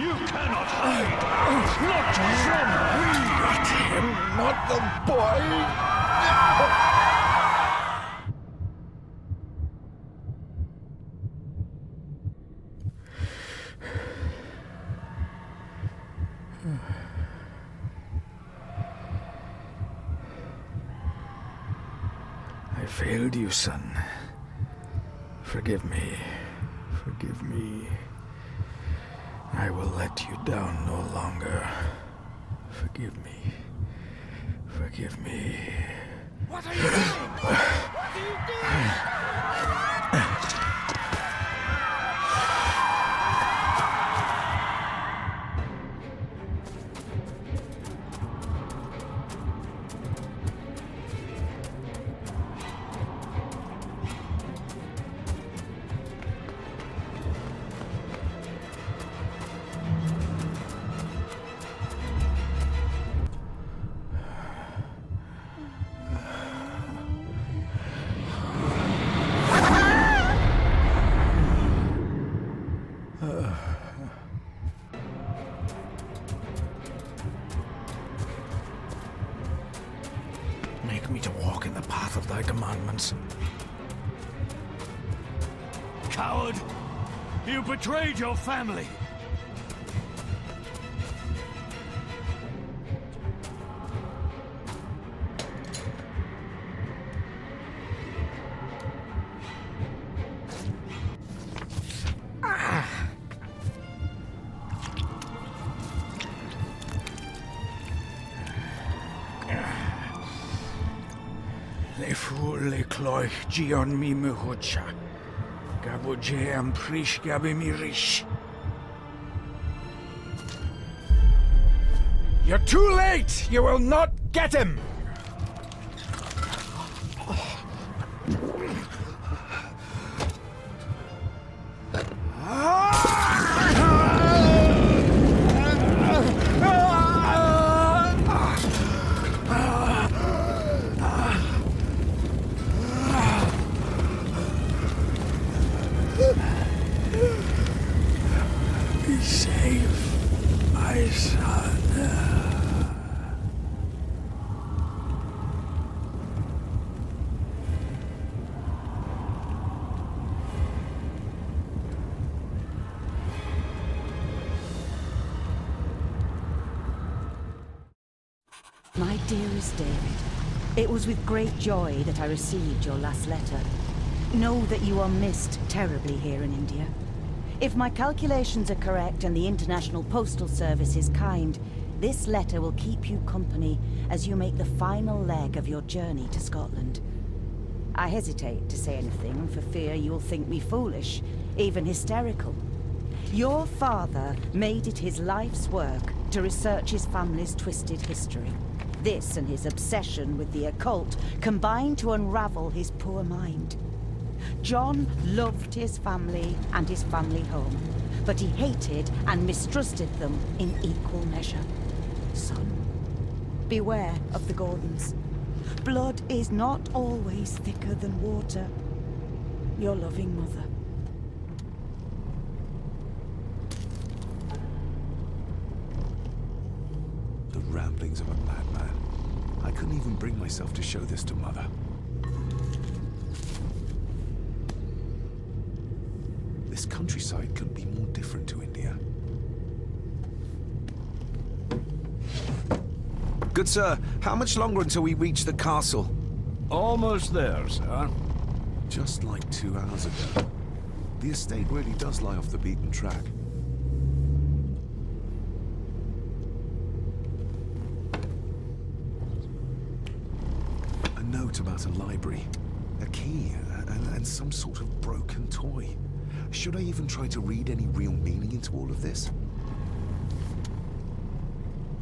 You cannot hide! Not from me! Not him, not the boy! I failed you, son. Forgive me. Forgive me. I will let you down no longer. Forgive me. Forgive me. What are you doing? What are you doing? Make me to walk in the path of thy commandments. Coward! You betrayed your family! Le fu le cloich gion mi muhucha. Gabo je am prish gabi mi rish. You're too late! You will not get him! Be safe, my son. My dearest David, it was with great joy that I received your last letter. Know that you are missed terribly here in India. If my calculations are correct and the International Postal Service is kind, this letter will keep you company as you make the final leg of your journey to Scotland. I hesitate to say anything for fear you'll think me foolish, even hysterical. Your father made it his life's work to research his family's twisted history. This and his obsession with the occult combined to unravel his poor mind. John loved his family and his family home, but he hated and mistrusted them in equal measure. Son, beware of the Gordons. Blood is not always thicker than water. Your loving mother. The ramblings of a madman. I couldn't even bring myself to show this to Mother. This countryside couldn't be more different to India. Good sir, how much longer until we reach the castle? Almost there, sir. Just like 2 hours ago. The estate really does lie off the beaten track. A note about a library, a key, and some sort of broken toy. Should I even try to read any real meaning into all of this?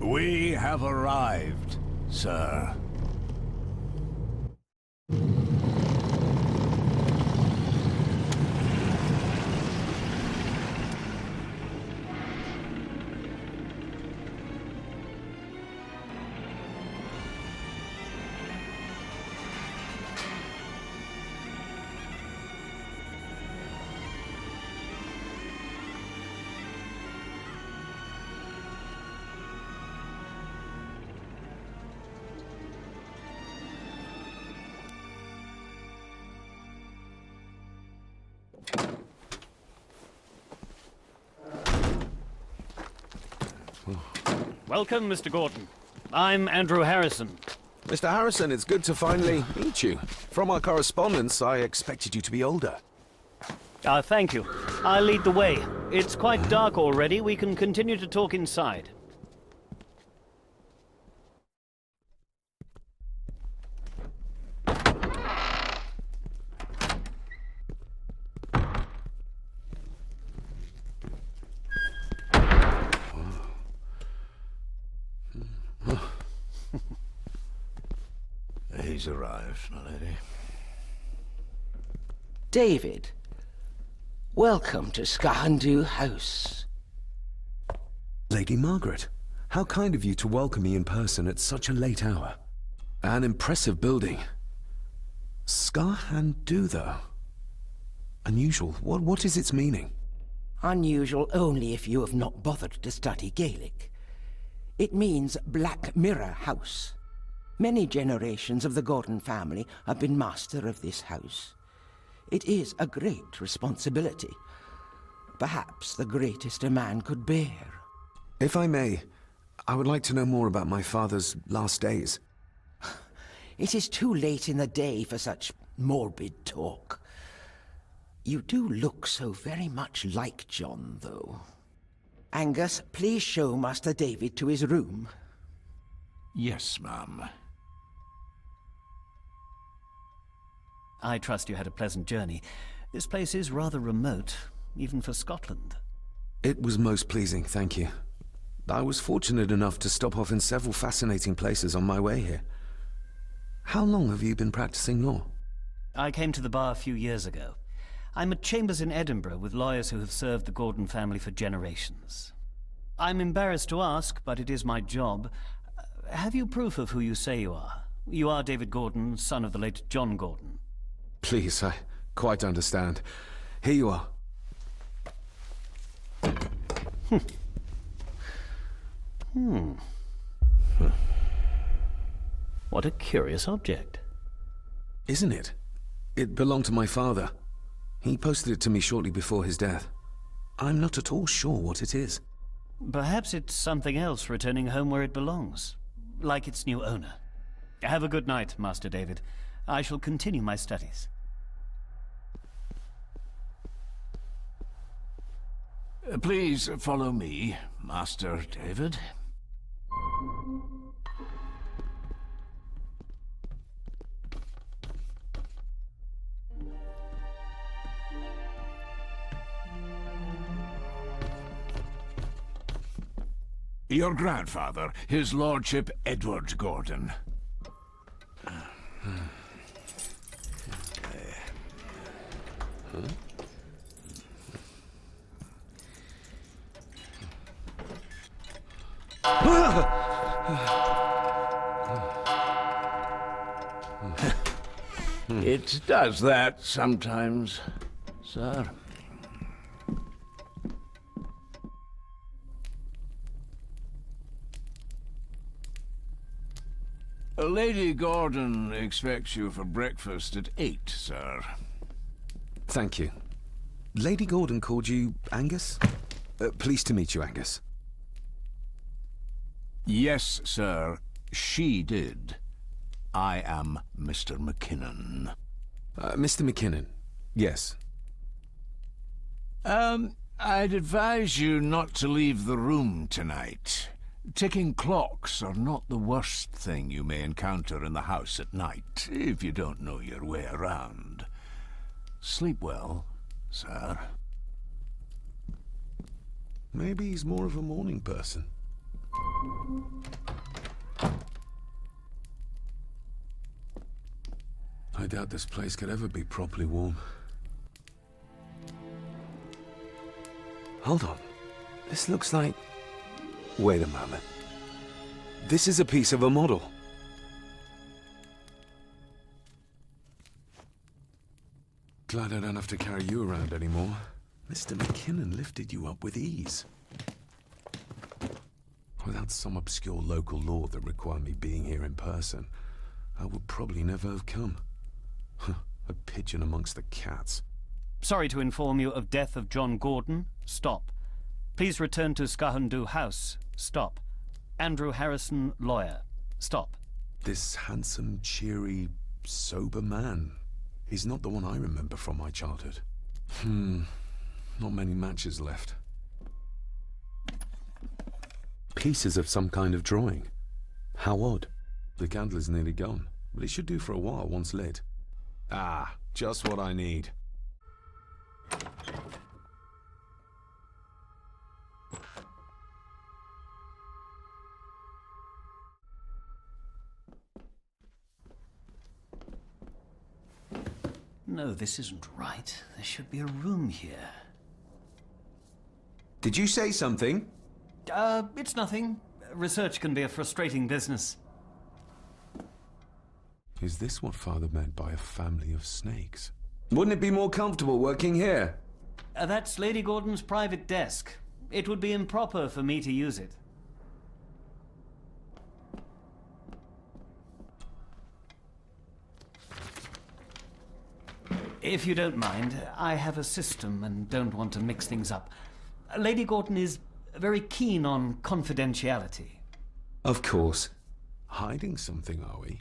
We have arrived, sir. Welcome, Mr. Gordon. I'm Andrew Harrison. Mr. Harrison, it's good to finally meet you. From our correspondence, I expected you to be older. Thank you. I'll lead the way. It's quite dark already. We can continue to talk inside. He's arrived, my lady. David, welcome to Skahandu House. Lady Margaret, how kind of you to welcome me in person at such a late hour. An impressive building. Skahandu, though. Unusual. What is its meaning? Unusual only if you have not bothered to study Gaelic. It means Black Mirror House. Many generations of the Gordon family have been master of this house. It is a great responsibility. Perhaps the greatest a man could bear. If I may, I would like to know more about my father's last days. It is too late in the day for such morbid talk. You do look so very much like John, though. Angus, please show Master David to his room. Yes, ma'am. I trust you had a pleasant journey. This place is rather remote, even for Scotland. It was most pleasing, thank you. I was fortunate enough to stop off in several fascinating places on my way here. How long have you been practicing law? I came to the bar a few years ago. I'm at chambers in Edinburgh with lawyers who have served the Gordon family for generations. I'm embarrassed to ask, but it is my job. Have you proof of who you say you are? You are David Gordon, son of the late John Gordon. Please, I quite understand. Here you are. What a curious object. Isn't it? It belonged to my father. He posted it to me shortly before his death. I'm not at all sure what it is. Perhaps it's something else returning home where it belongs, like its new owner. Have a good night, Master David. I shall continue my studies. Please follow me, Master David. Your grandfather, his lordship Edward Gordon. It does that sometimes, sir. Lady Gordon expects you for breakfast at 8, sir. Thank you. Lady Gordon called you Angus? Pleased to meet you, Angus. Yes, sir. She did. I am Mr. McKinnon. Mr. McKinnon. Yes. I'd advise you not to leave the room tonight. Ticking clocks are not the worst thing you may encounter in the house at night, if you don't know your way around. Sleep well, sir. Maybe he's more of a morning person. I doubt this place could ever be properly warm. Hold on. This looks like... Wait a moment. This is a piece of a model. Glad I don't have to carry you around anymore. Mr. McKinnon lifted you up with ease. Without some obscure local law that required me being here in person, I would probably never have come. A pigeon amongst the cats. Sorry to inform you of death of John Gordon. Stop. Please return to Skahandu House. Stop. Andrew Harrison, lawyer. Stop. This handsome, cheery, sober man. He's not the one I remember from my childhood. Not many matches left. Pieces of some kind of drawing. How odd. The candle is nearly gone, but it should do for a while once lit. Ah, just what I need. No, this isn't right. There should be a room here. Did you say something? It's nothing. Research can be a frustrating business. Is this what Father meant by a family of snakes? Wouldn't it be more comfortable working here? That's Lady Gordon's private desk. It would be improper for me to use it. If you don't mind, I have a system and don't want to mix things up. Lady Gordon is very keen on confidentiality. Of course. Hiding something, are we?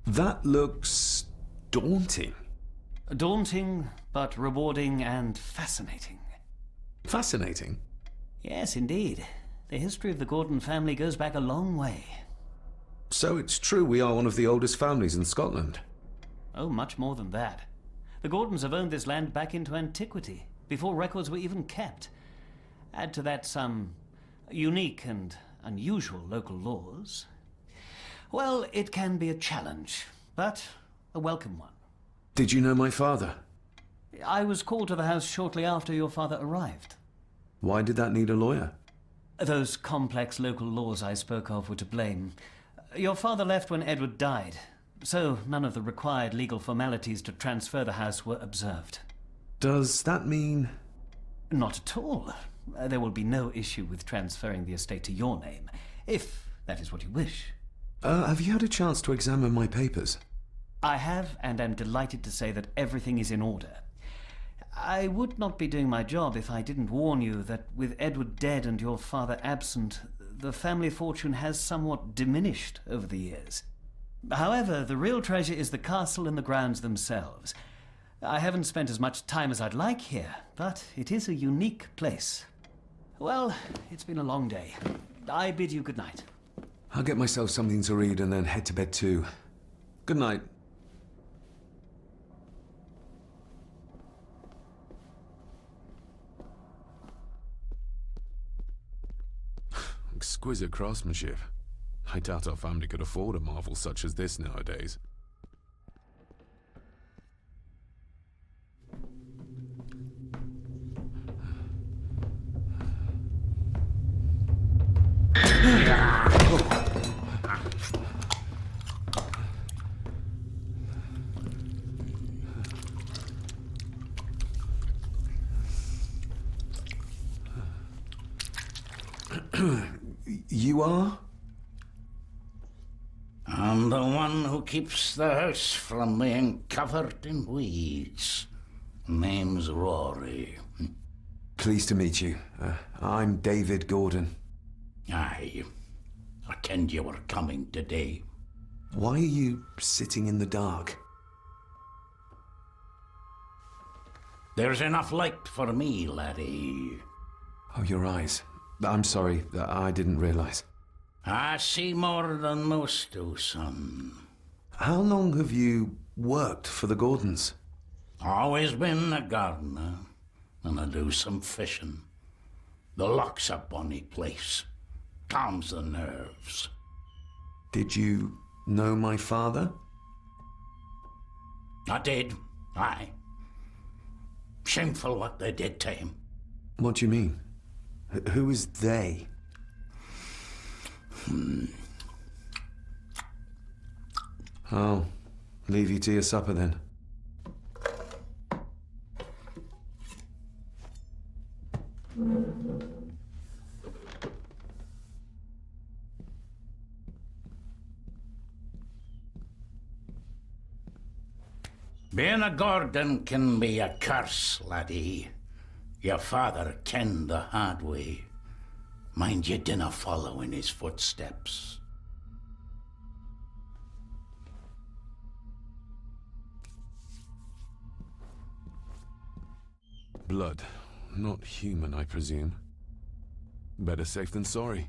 That looks daunting. Daunting, but rewarding and fascinating. Fascinating? Yes, indeed. The history of the Gordon family goes back a long way. So it's true we are one of the oldest families in Scotland. Oh, much more than that. The Gordons have owned this land back into antiquity, before records were even kept. Add to that some unique and unusual local laws. Well, it can be a challenge, but a welcome one. Did you know my father? I was called to the house shortly after your father arrived. Why did that need a lawyer? Those complex local laws I spoke of were to blame. Your father left when Edward died, so none of the required legal formalities to transfer the house were observed. Does that mean... Not at all. There will be no issue with transferring the estate to your name, if that is what you wish. Have you had a chance to examine my papers? I have, and am delighted to say that everything is in order. I would not be doing my job if I didn't warn you that with Edward dead and your father absent, the family fortune has somewhat diminished over the years. However, the real treasure is the castle and the grounds themselves. I haven't spent as much time as I'd like here, but it is a unique place. Well, it's been a long day. I bid you good night. I'll get myself something to read and then head to bed too. Good night. Exquisite craftsmanship. I doubt our family could afford a marvel such as this nowadays. You are? I'm the one who keeps the house from being covered in weeds. Name's Rory. Pleased to meet you. I'm David Gordon. Aye. I kenned you were coming today. Why are you sitting in the dark? There's enough light for me, laddie. Oh, your eyes. I'm sorry, I didn't realize. I see more than most do, son. How long have you worked for the Gordons? Always been a gardener, and I do some fishing. The loch's a bonny place. Calms the nerves. Did you know my father? I did, aye. Shameful what they did to him. What do you mean? Who is they? I'll leave you to your supper then. Being a Gordon can be a curse, laddie. Your father kenned the hard way. Mind you dinna follow in his footsteps. Blood. Not human, I presume. Better safe than sorry.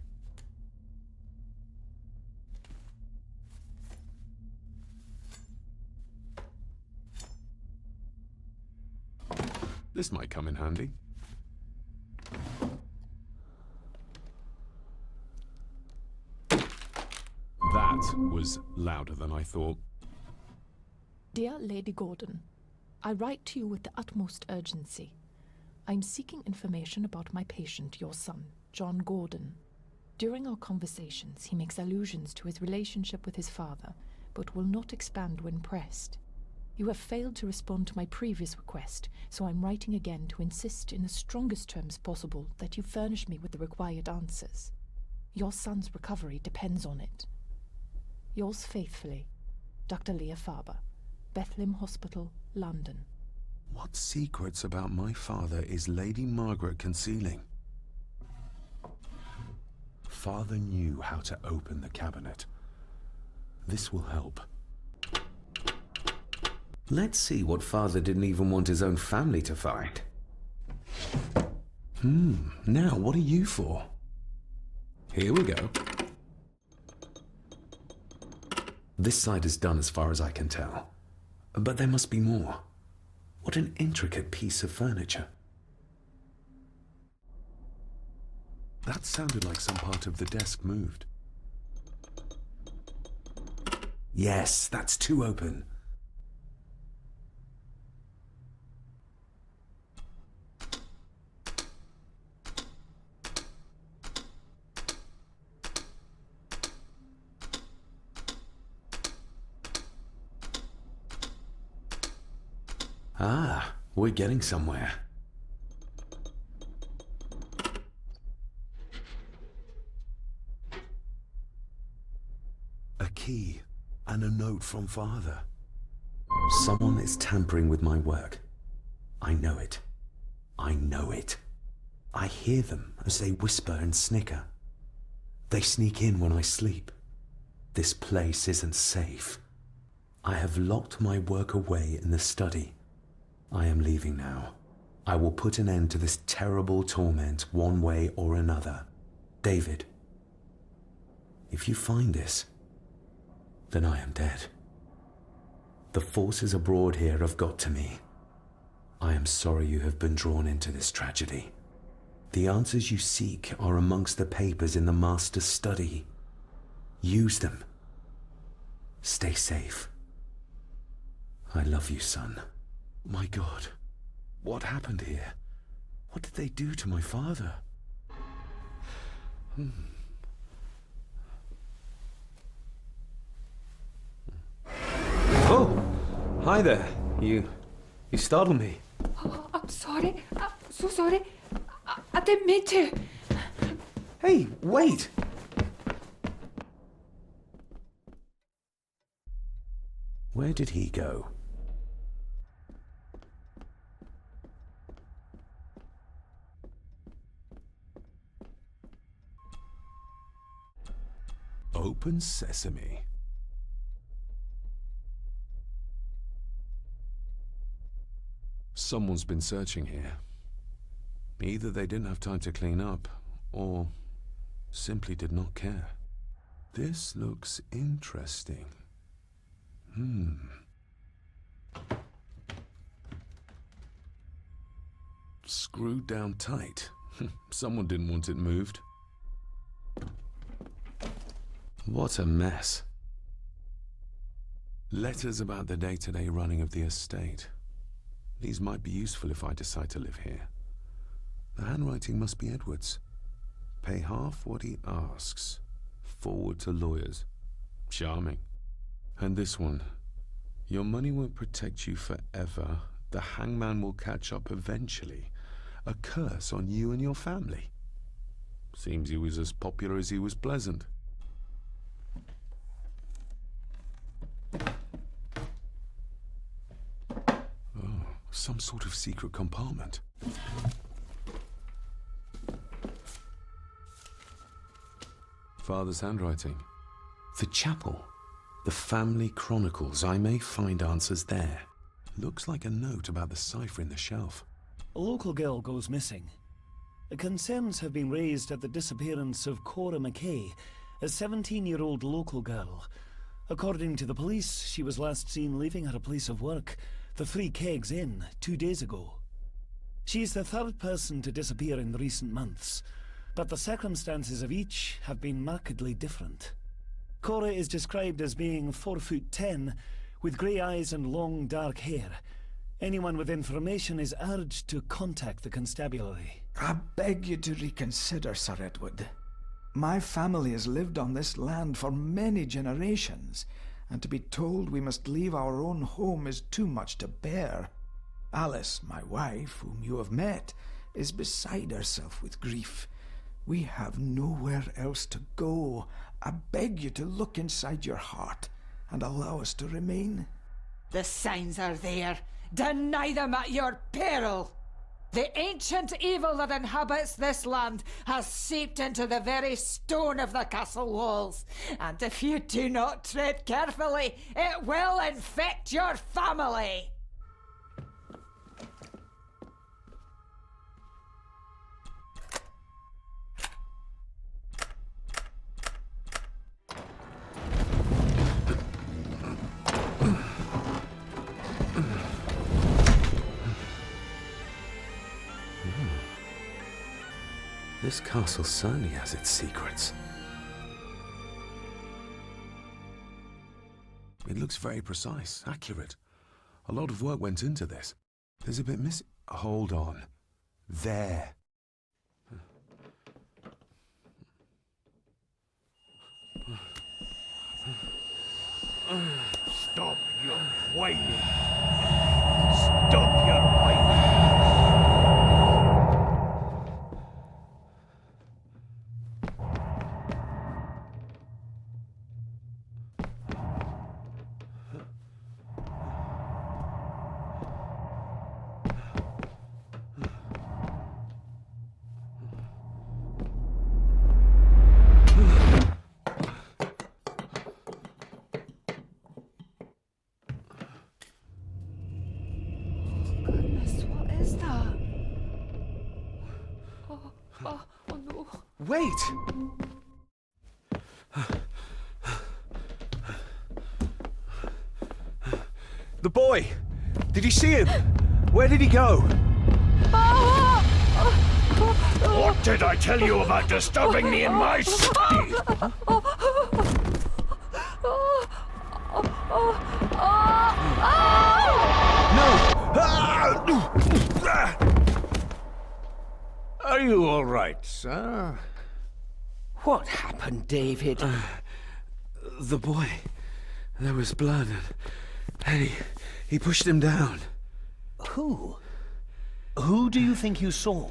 This might come in handy. That was louder than I thought. Dear Lady Gordon, I write to you with the utmost urgency. I am seeking information about my patient, your son, John Gordon. During our conversations, he makes allusions to his relationship with his father, but will not expand when pressed. You have failed to respond to my previous request, so I'm writing again to insist in the strongest terms possible that you furnish me with the required answers. Your son's recovery depends on it. Yours faithfully, Dr. Leah Faber, Bethlehem Hospital, London. What secrets about my father is Lady Margaret concealing? Father knew how to open the cabinet. This will help. Let's see what Father didn't even want his own family to find. Now what are you for? Here we go. This side is done as far as I can tell. But there must be more. What an intricate piece of furniture. That sounded like some part of the desk moved. Yes, that's too open. Ah, we're getting somewhere. A key and a note from Father. Someone is tampering with my work. I know it. I know it. I hear them as they whisper and snicker. They sneak in when I sleep. This place isn't safe. I have locked my work away in the study. I am leaving now. I will put an end to this terrible torment one way or another. David, if you find this, then I am dead. The forces abroad here have got to me. I am sorry you have been drawn into this tragedy. The answers you seek are amongst the papers in the Master's study. Use them. Stay safe. I love you, son. My God, what happened here? What did they do to my father? Oh, hi there. You startled me. Oh, I'm sorry. I'm so sorry. I didn't mean to. Hey, wait! Where did he go? Open sesame. Someone's been searching here. Either they didn't have time to clean up, or simply did not care. This looks interesting. Screwed down tight. Someone didn't want it moved. What a mess. Letters about the day-to-day running of the estate. These might be useful if I decide to live here. The handwriting must be Edward's. Pay half what he asks. Forward to lawyers. Charming. And this one. Your money won't protect you forever. The hangman will catch up eventually. A curse on you and your family. Seems he was as popular as he was pleasant. Oh, some sort of secret compartment. father's handwriting. The chapel. The family chronicles. I may find answers there. Looks like a note about the cipher in the shelf. A local girl goes missing. Concerns have been raised at the disappearance of Cora McKay, a 17-year-old local girl. According to the police, she was last seen leaving her place of work, the Three Kegs Inn, 2 days ago. She's the third person to disappear in recent months, but the circumstances of each have been markedly different. Cora is described as being 4'10", with grey eyes and long dark hair. Anyone with information is urged to contact the constabulary. I beg you to reconsider, Sir Edward. My family has lived on this land for many generations, and to be told we must leave our own home is too much to bear. Alice, my wife, whom you have met, is beside herself with grief. We have nowhere else to go. I beg you to look inside your heart and allow us to remain. The signs are there. Deny them at your peril. The ancient evil that inhabits this land has seeped into the very stone of the castle walls, and if you do not tread carefully, it will infect your family. This castle certainly has its secrets. It looks very precise, accurate. A lot of work went into this. There's a bit missing. Hold on. There. Stop your whining. Stop your whining. Wait! The boy! Did you see him? Where did he go? What did I tell you about disturbing me in my study? Are you all right, sir? What happened, David? The boy. There was blood and he pushed him down. Who? Who do you think you saw?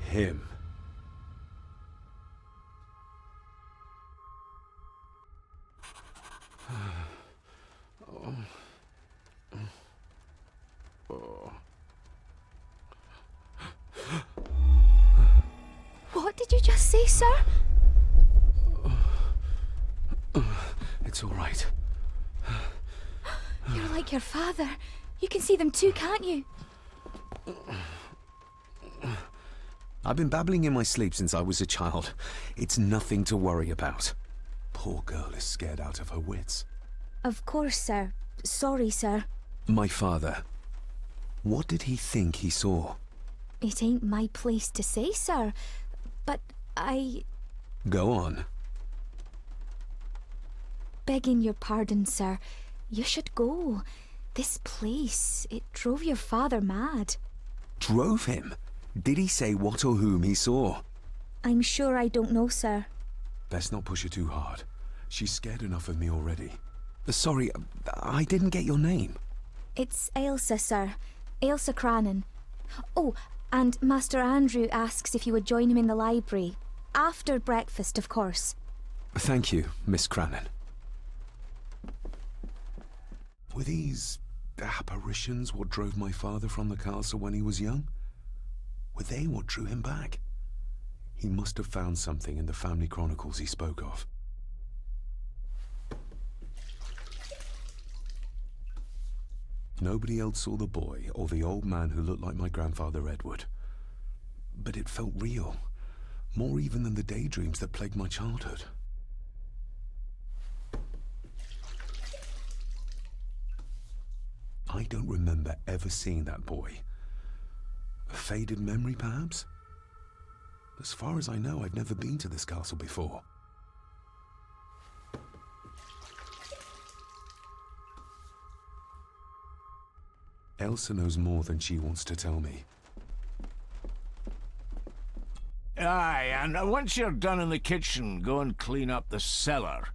Him. What did you just say, sir? It's all right. You're like your father. You can see them too, can't you? I've been babbling in my sleep since I was a child. It's nothing to worry about. Poor girl is scared out of her wits. Of course, sir. Sorry, sir. My father. What did he think he saw? It ain't my place to say, sir. But Go on. Begging your pardon, sir. You should go. This place, it drove your father mad. Drove him? Did he say what or whom he saw? I'm sure I don't know, sir. Best not push her too hard. She's scared enough of me already. Sorry, I didn't get your name. It's Ailsa, sir. Ailsa Crannan. Oh, and Master Andrew asks if you would join him in the library. After breakfast, of course. Thank you, Miss Crannan. Were these apparitions what drove my father from the castle when he was young? Were they what drew him back? He must have found something in the family chronicles he spoke of. Nobody else saw the boy or the old man who looked like my grandfather Edward. But it felt real, more even than the daydreams that plagued my childhood. I don't remember ever seeing that boy. A faded memory, perhaps? As far as I know, I've never been to this castle before. Elsa knows more than she wants to tell me. Aye, and once you're done in the kitchen, go and clean up the cellar.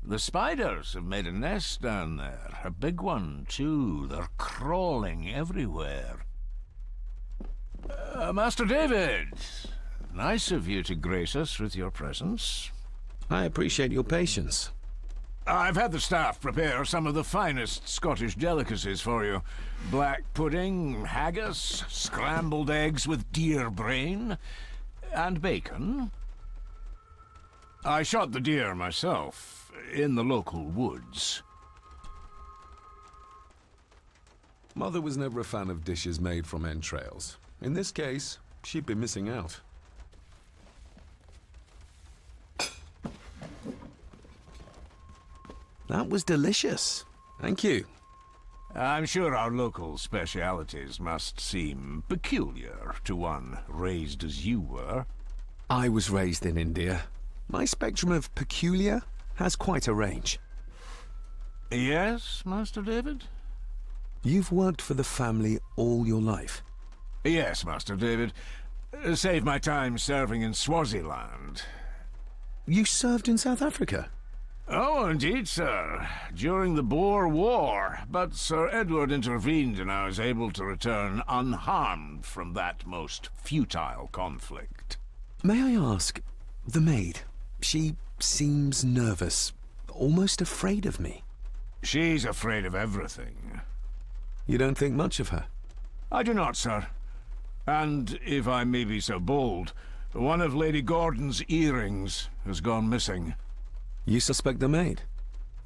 The spiders have made a nest down there. A big one, too. They're crawling everywhere. Master David, nice of you to grace us with your presence. I appreciate your patience. I've had the staff prepare some of the finest Scottish delicacies for you. Black pudding, haggis, scrambled eggs with deer brain, and bacon. I shot the deer myself, in the local woods. Mother was never a fan of dishes made from entrails. In this case, she'd be missing out. That was delicious. Thank you. I'm sure our local specialities must seem peculiar to one raised as you were. I was raised in India. My spectrum of peculiar has quite a range. Yes, Master David? You've worked for the family all your life? Yes, Master David. Save my time serving in Swaziland. You served in South Africa? Oh, indeed, sir. During the Boer War. But Sir Edward intervened and I was able to return unharmed from that most futile conflict. May I ask, the maid, she seems nervous, almost afraid of me. She's afraid of everything. You don't think much of her? I do not, sir. And, if I may be so bold, one of Lady Gordon's earrings has gone missing. You suspect the maid?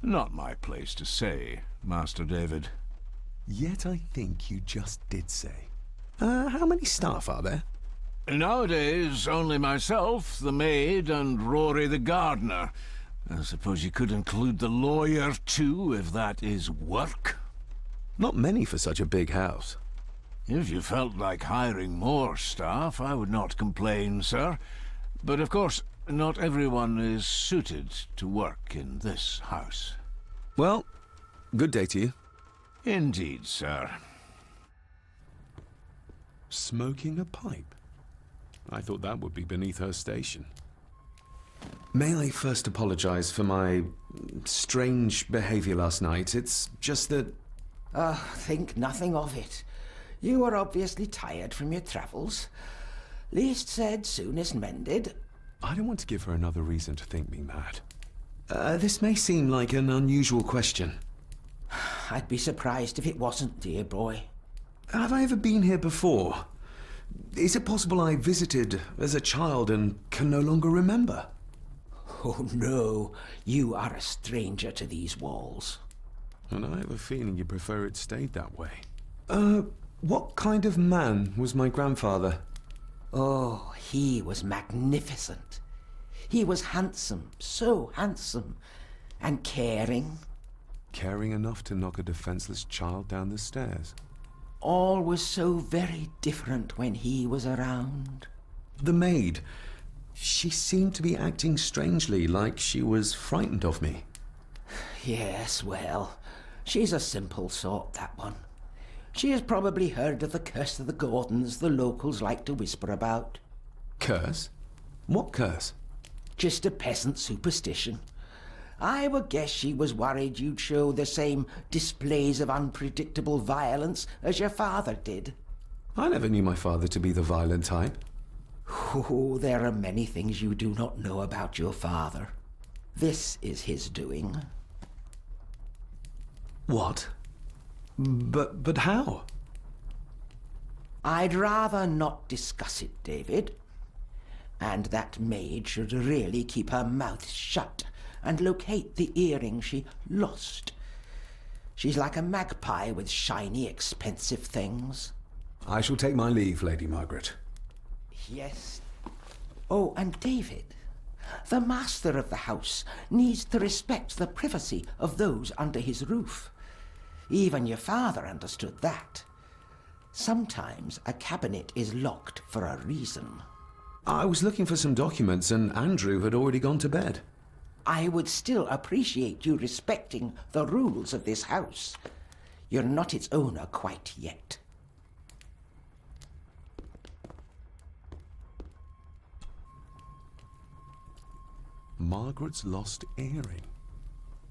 Not my place to say, Master David. Yet I think you just did say. How many staff are there? Nowadays, only myself, the maid, and Rory the gardener. I suppose you could include the lawyer, too, if that is work. Not many for such a big house. If you felt like hiring more staff, I would not complain, sir. But of course, not everyone is suited to work in this house. Well, good day to you. Indeed, sir. Smoking a pipe? I thought that would be beneath her station. May I first apologize for my strange behavior last night? It's just that... Think nothing of it. You are obviously tired from your travels. Least said, soonest mended. I don't want to give her another reason to think me mad. This may seem like an unusual question. I'd be surprised if it wasn't, dear boy. Have I ever been here before? Is it possible I visited as a child and can no longer remember? Oh no, you are a stranger to these walls. And I have a feeling you prefer it stayed that way. What kind of man was my grandfather? Oh, he was magnificent. He was handsome, so handsome, and caring. Caring enough to knock a defenseless child down the stairs. All was so very different when he was around. The maid, she seemed to be acting strangely, like she was frightened of me. Yes, well, she's a simple sort, that one. She has probably heard of the curse of the Gordons the locals like to whisper about. Curse? What curse? Just a peasant superstition. I would guess she was worried you'd show the same displays of unpredictable violence as your father did. I never knew my father to be the violent type. Oh, there are many things you do not know about your father. This is his doing. What? But how? I'd rather not discuss it, David. And that maid should really keep her mouth shut and locate the earring she lost. She's like a magpie with shiny, expensive things. I shall take my leave, Lady Margaret. Yes. Oh, and David, the master of the house needs to respect the privacy of those under his roof. Even your father understood that. Sometimes a cabinet is locked for a reason. I was looking for some documents and Andrew had already gone to bed. I would still appreciate you respecting the rules of this house. You're not its owner quite yet. Margaret's lost earring.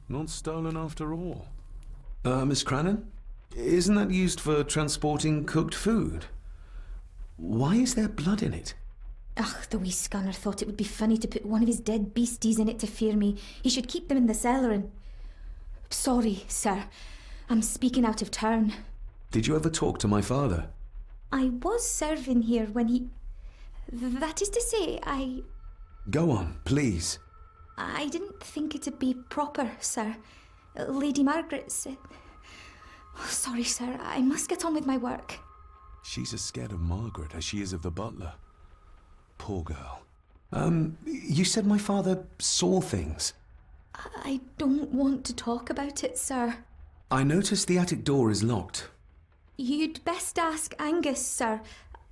Not stolen after all. Miss Crannan? Isn't that used for transporting cooked food? Why is there blood in it? Ugh, the wee scunner thought it would be funny to put one of his dead beasties in it to fear me. He should keep them in the cellar and... Sorry, sir. I'm speaking out of turn. Did you ever talk to my father? I was serving here when he... That is to say, Go on, please. I didn't think it'd be proper, sir. Lady Margaret said... Sorry, sir. I must get on with my work. She's as scared of Margaret as she is of the butler. Poor girl. You said my father saw things. I don't want to talk about it, sir. I noticed the attic door is locked. You'd best ask Angus, sir.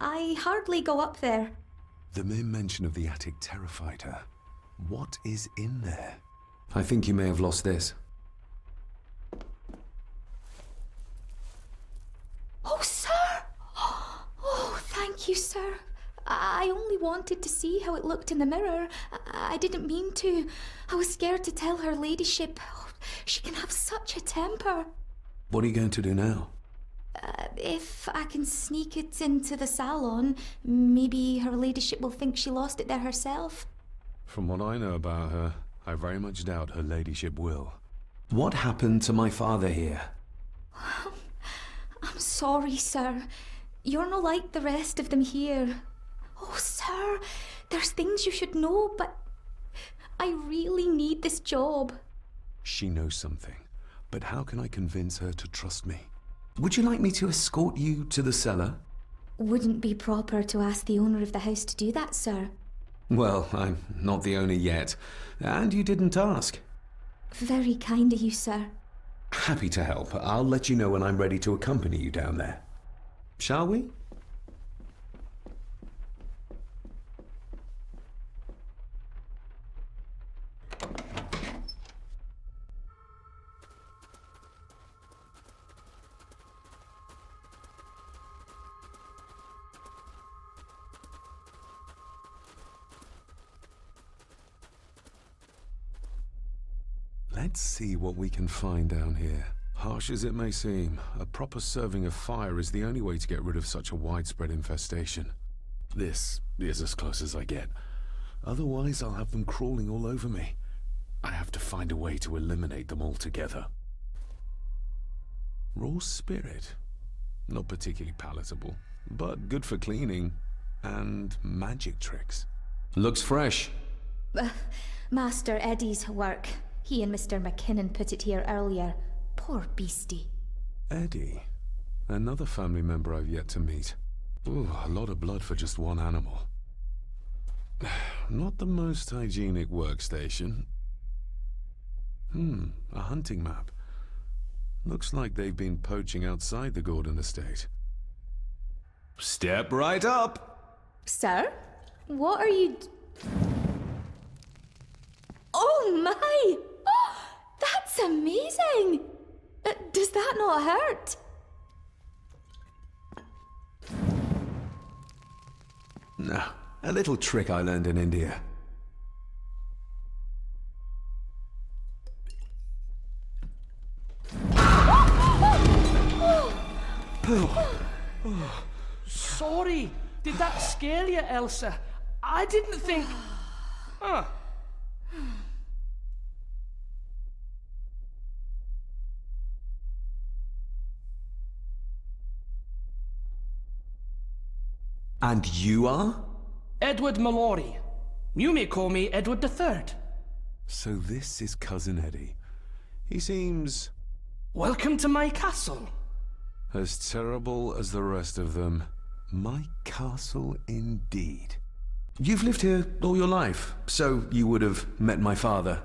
I hardly go up there. The mere mention of the attic terrified her. What is in there? I think you may have lost this. Oh, sir! Oh, thank you, sir. I only wanted to see how it looked in the mirror. I didn't mean to. I was scared to tell her ladyship. Oh, she can have such a temper. What are you going to do now? If I can sneak it into the salon, maybe her ladyship will think she lost it there herself. From what I know about her, I very much doubt her ladyship will. What happened to my father here? I'm sorry, sir. You're not like the rest of them here. Oh, sir, there's things you should know, but I really need this job. She knows something, but how can I convince her to trust me? Would you like me to escort you to the cellar? Wouldn't be proper to ask the owner of the house to do that, sir. Well, I'm not the owner yet, and you didn't ask. Very kind of you, sir. Happy to help. I'll let you know when I'm ready to accompany you down there. Shall we? Let's see what we can find down here. Harsh as it may seem, a proper serving of fire is the only way to get rid of such a widespread infestation. This is as close as I get. Otherwise, I'll have them crawling all over me. I have to find a way to eliminate them altogether. Raw spirit. Not particularly palatable, but good for cleaning. And magic tricks. Looks fresh. Master Eddie's work. He and Mr. McKinnon put it here earlier. Poor beastie. Eddie. Another family member I've yet to meet. Ooh, a lot of blood for just one animal. Not the most hygienic workstation. A hunting map. Looks like they've been poaching outside the Gordon estate. Step right up! Sir? What are you... Oh my! Oh, that's amazing! Does that not hurt? No, a little trick I learned in India. Sorry, did that scare you, Elsa? I didn't think... Huh. And you are? Edward Mallory. You may call me Edward III. So this is Cousin Eddie. He seems Welcome to my castle. as terrible as the rest of them. My castle indeed. You've lived here all your life, so you would have met my father.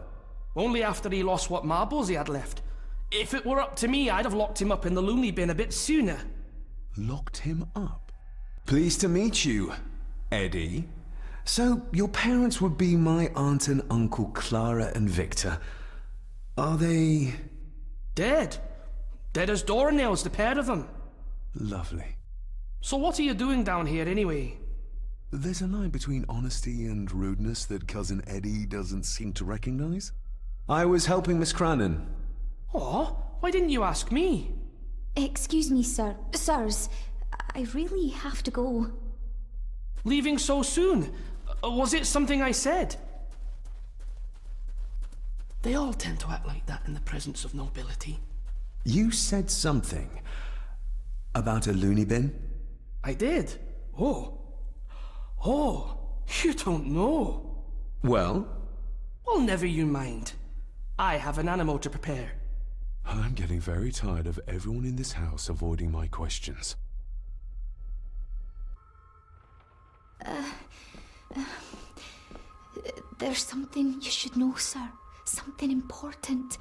Only after he lost what marbles he had left. If it were up to me, I'd have locked him up in the loony bin a bit sooner. Locked him up? Pleased to meet you, Eddie. So, your parents would be my aunt and uncle Clara and Victor. Are they... Dead. Dead as doornails, the pair of them. Lovely. So what are you doing down here anyway? There's a line between honesty and rudeness that Cousin Eddie doesn't seem to recognize. I was helping Miss Crannan. Oh, why didn't you ask me? Excuse me, sirs. I really have to go. Leaving so soon? Was it something I said? They all tend to act like that in the presence of nobility. You said something about a loony bin? I did. Oh, you don't know. Well? Well, never you mind. I have an animal to prepare. I'm getting very tired of everyone in this house avoiding my questions. There's something you should know, sir. Something important.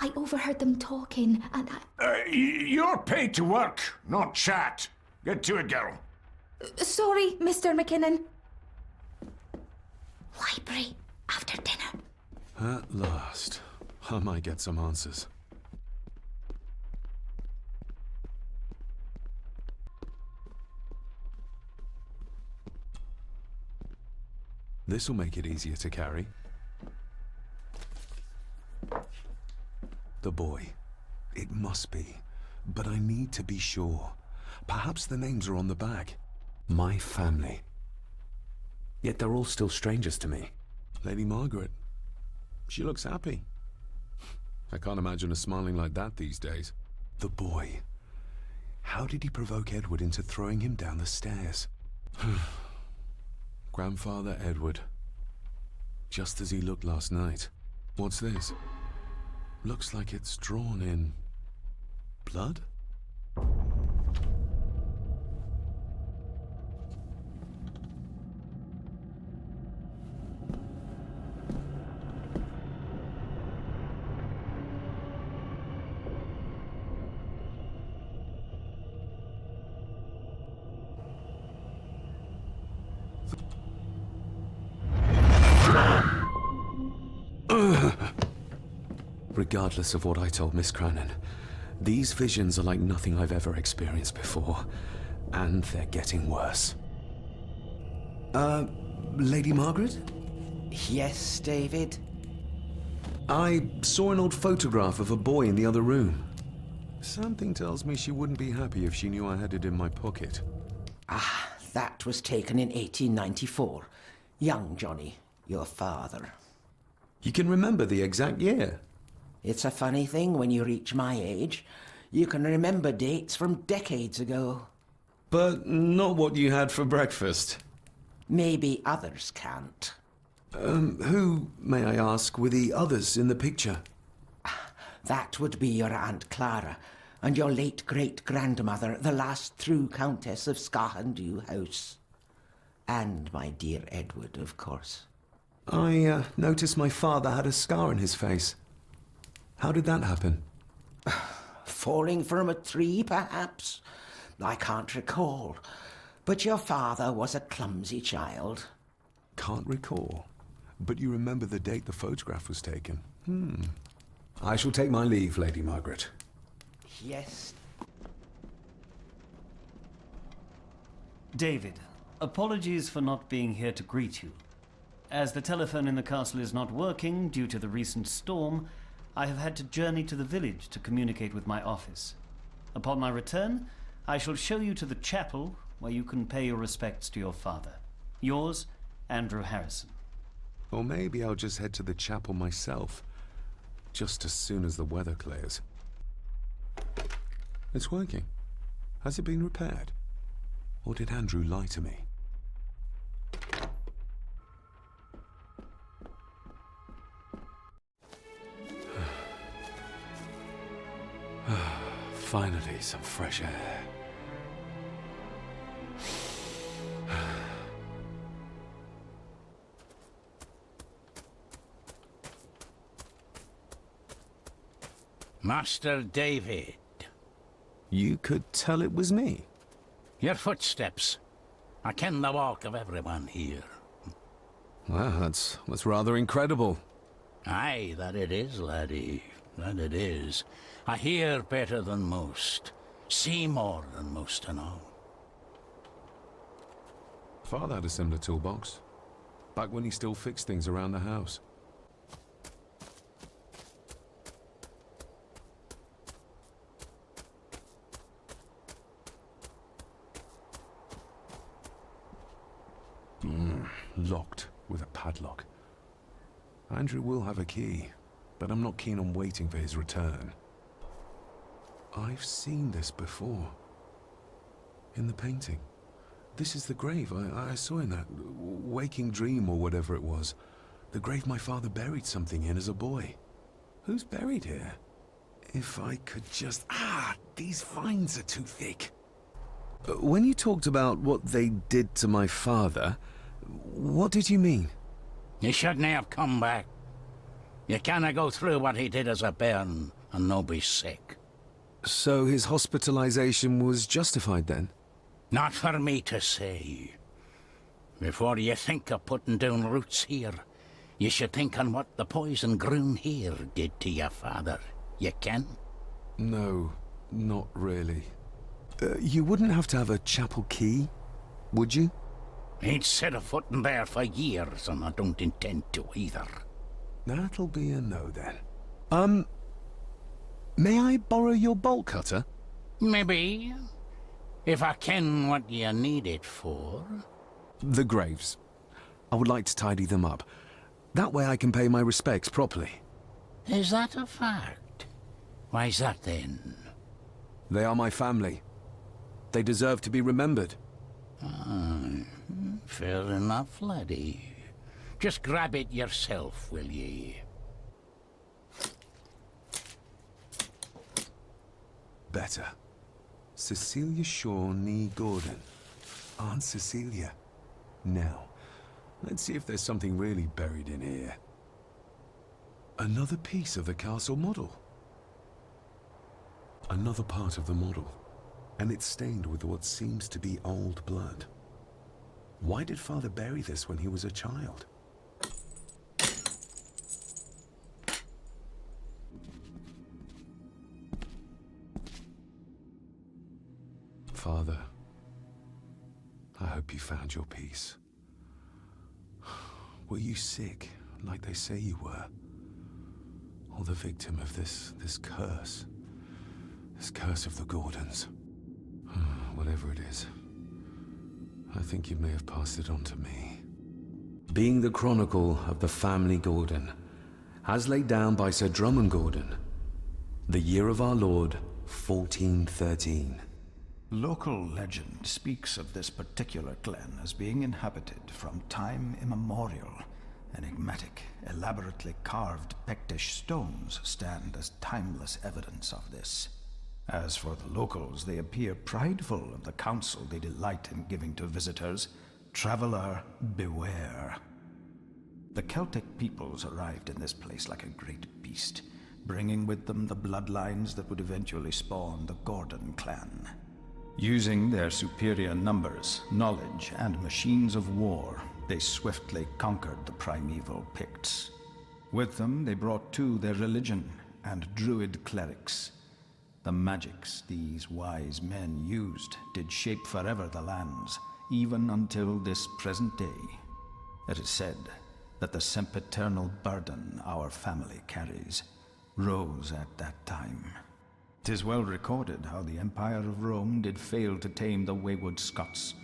I overheard them talking, and You're paid to work, not chat. Get to it, girl. Sorry, Mr. McKinnon. Library, after dinner. At last, I might get some answers. This'll make it easier to carry. The boy. It must be. But I need to be sure. Perhaps the names are on the bag. My family. Yet they're all still strangers to me. Lady Margaret. She looks happy. I can't imagine her smiling like that these days. The boy. How did he provoke Edward into throwing him down the stairs? Grandfather Edward. Just as he looked last night. What's this? Looks like it's drawn in... blood? Regardless of what I told Miss Crannan, these visions are like nothing I've ever experienced before. And they're getting worse. Lady Margaret? Yes, David? I saw an old photograph of a boy in the other room. Something tells me she wouldn't be happy if she knew I had it in my pocket. Ah, that was taken in 1894. Young Johnny, your father. You can remember the exact year? It's a funny thing when you reach my age. You can remember dates from decades ago. But not what you had for breakfast. Maybe others can't. Who, may I ask, were the others in the picture? That would be your Aunt Clara and your late great-grandmother, the last true Countess of Scahandew House. And my dear Edward, of course. I noticed my father had a scar on his face. How did that happen? Falling from a tree, perhaps? I can't recall. But your father was a clumsy child. Can't recall. But you remember the date the photograph was taken? I shall take my leave, Lady Margaret. Yes. David, apologies for not being here to greet you. As the telephone in the castle is not working due to the recent storm, I have had to journey to the village to communicate with my office. Upon my return, I shall show you to the chapel where you can pay your respects to your father. Yours, Andrew Harrison. Or maybe I'll just head to the chapel myself, just as soon as the weather clears. It's working. Has it been repaired? Or did Andrew lie to me? Finally, some fresh air. Master David. You could tell it was me. Your footsteps. I ken the walk of everyone here. Well, that's rather incredible. Aye, that it is, laddie. That it is. I hear better than most. See more than most and all. Father had a similar toolbox. Back when he still fixed things around the house. Locked with a padlock. Andrew will have a key, but I'm not keen on waiting for his return. I've seen this before. In the painting. This is the grave I saw in that waking dream or whatever it was. The grave my father buried something in as a boy. Who's buried here? If I could just... these vines are too thick. When you talked about what they did to my father, what did you mean? You shouldn't have come back. You canna go through what he did as a bairn and no be sick. So his hospitalization was justified then? Not for me to say. Before you think of putting down roots here, you should think on what the poison grown here did to your father. You can? No, not really. You wouldn't have to have a chapel key, would you? Ain't set a foot in there for years, and I don't intend to either. That'll be a no then. May I borrow your bolt cutter? Maybe. If I ken what you need it for. The graves. I would like to tidy them up. That way I can pay my respects properly. Is that a fact? Why's that then? They are my family. They deserve to be remembered. Fair enough, laddie. Just grab it yourself, will ye? Better. Cecilia Shaw Nee Gordon. Aunt Cecilia. Now, let's see if there's something really buried in here. Another piece of the castle model. Another part of the model. And it's stained with what seems to be old blood. Why did Father bury this when he was a child? Father, I hope you found your peace. Were you sick, like they say you were? Or the victim of this curse? This curse of the Gordons? Whatever it is, I think you may have passed it on to me. Being the chronicle of the family Gordon, as laid down by Sir Drummond Gordon, the year of our Lord, 1413. Local legend speaks of this particular glen as being inhabited from time immemorial. Enigmatic, elaborately carved Pictish stones stand as timeless evidence of this. As for the locals, they appear prideful of the counsel they delight in giving to visitors. Traveler, beware. The Celtic peoples arrived in this place like a great beast, bringing with them the bloodlines that would eventually spawn the Gordon clan. Using their superior numbers, knowledge, and machines of war, they swiftly conquered the primeval Picts. With them, they brought too their religion and druid clerics. The magics these wise men used did shape forever the lands, even until this present day. It is said that the sempiternal burden our family carries rose at that time. 'Tis well recorded how the Empire of Rome did fail to tame the wayward Scots,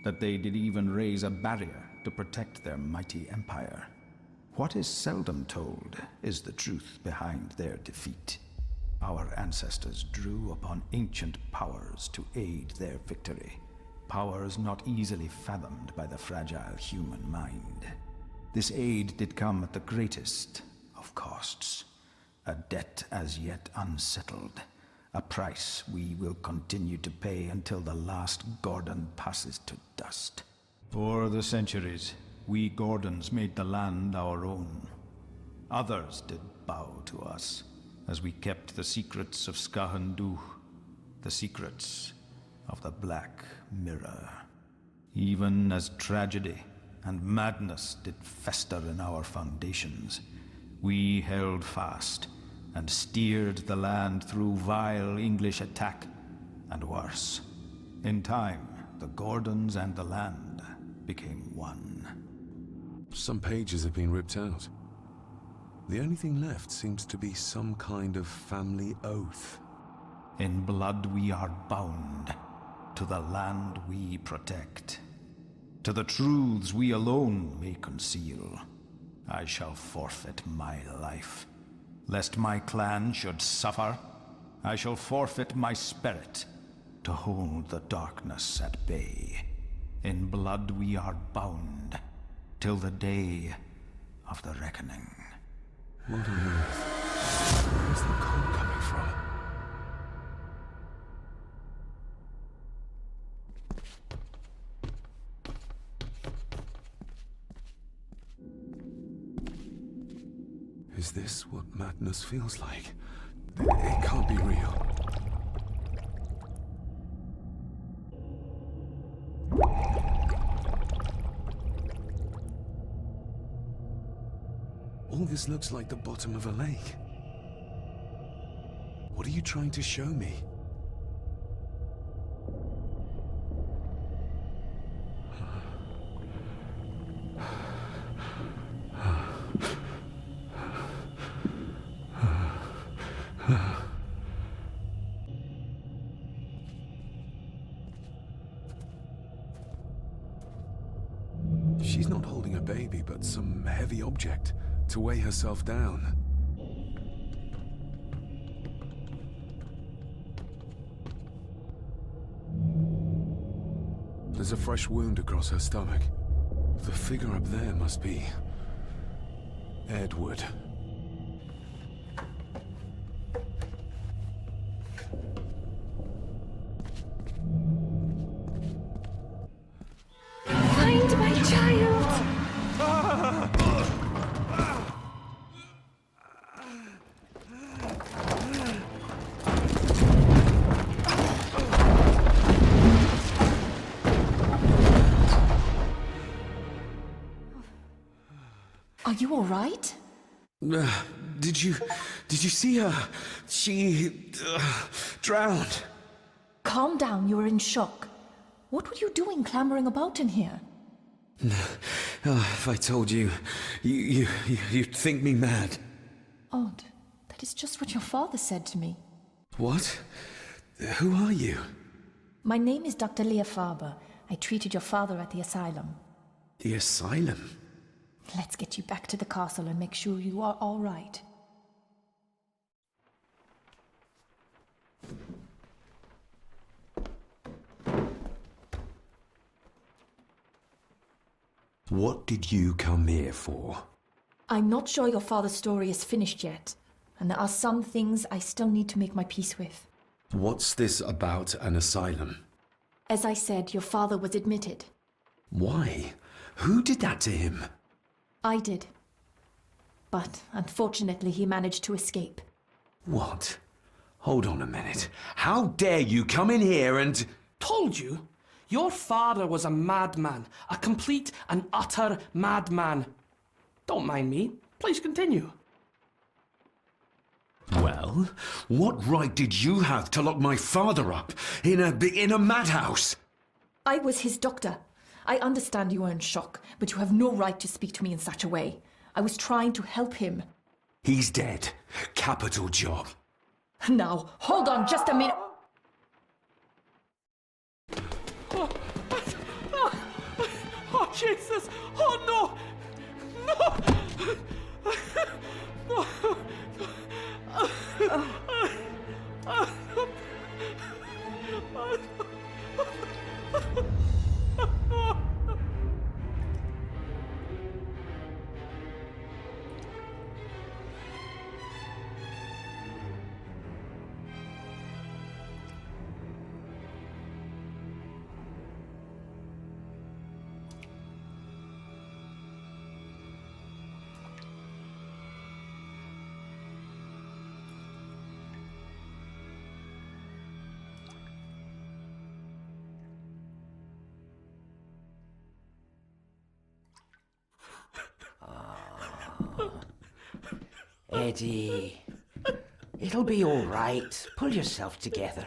that they did even raise a barrier to protect their mighty empire. What is seldom told is the truth behind their defeat. Our ancestors drew upon ancient powers to aid their victory, powers not easily fathomed by the fragile human mind. This aid did come at the greatest of costs, a debt as yet unsettled, A price we will continue to pay until the last Gordon passes to dust. For the centuries, we Gordons made the land our own. Others did bow to us, as we kept the secrets of Skahandu, the secrets of the Black Mirror. Even as tragedy and madness did fester in our foundations, we held fast and steered the land through vile English attack and worse. In time, the Gordons and the land became one. Some pages have been ripped out. The only thing left seems to be some kind of family oath. In blood we are bound to the land we protect, to the truths we alone may conceal. I shall forfeit my life. Lest my clan should suffer, I shall forfeit my spirit to hold the darkness at bay. In blood we are bound till the day of the reckoning. What on earth? Where's the call coming from? Is this what madness feels like? It can't be real. All this looks like the bottom of a lake. What are you trying to show me? She's not holding a baby, but some heavy object to weigh herself down. There's a fresh wound across her stomach. The figure up there must be Edward. Find my child! Are you all right? Did you see her? She drowned. Calm down, you were in shock. What were you doing clambering about in here? If I told you, you'd think me mad. Odd. That is just what your father said to me. What? Who are you? My name is Dr. Leah Farber. I treated your father at the asylum. The asylum? Let's get you back to the castle and make sure you are all right. What did you come here for? I'm not sure your father's story is finished yet, and there are some things I still need to make my peace with. What's this about an asylum? As I said, your father was admitted. Why? Who did that to him? I did. But unfortunately, he managed to escape. What? Hold on a minute. How dare you come in here and... Told you? Your father was a madman. A complete and utter madman. Don't mind me. Please continue. Well, what right did you have to lock my father up in a madhouse? I was his doctor. I understand you are in shock, but you have no right to speak to me in such a way. I was trying to help him. He's dead. Capital job. Now, hold on just a minute. Oh, Jesus! Oh, no! No! Eddie, it'll be all right. Pull yourself together.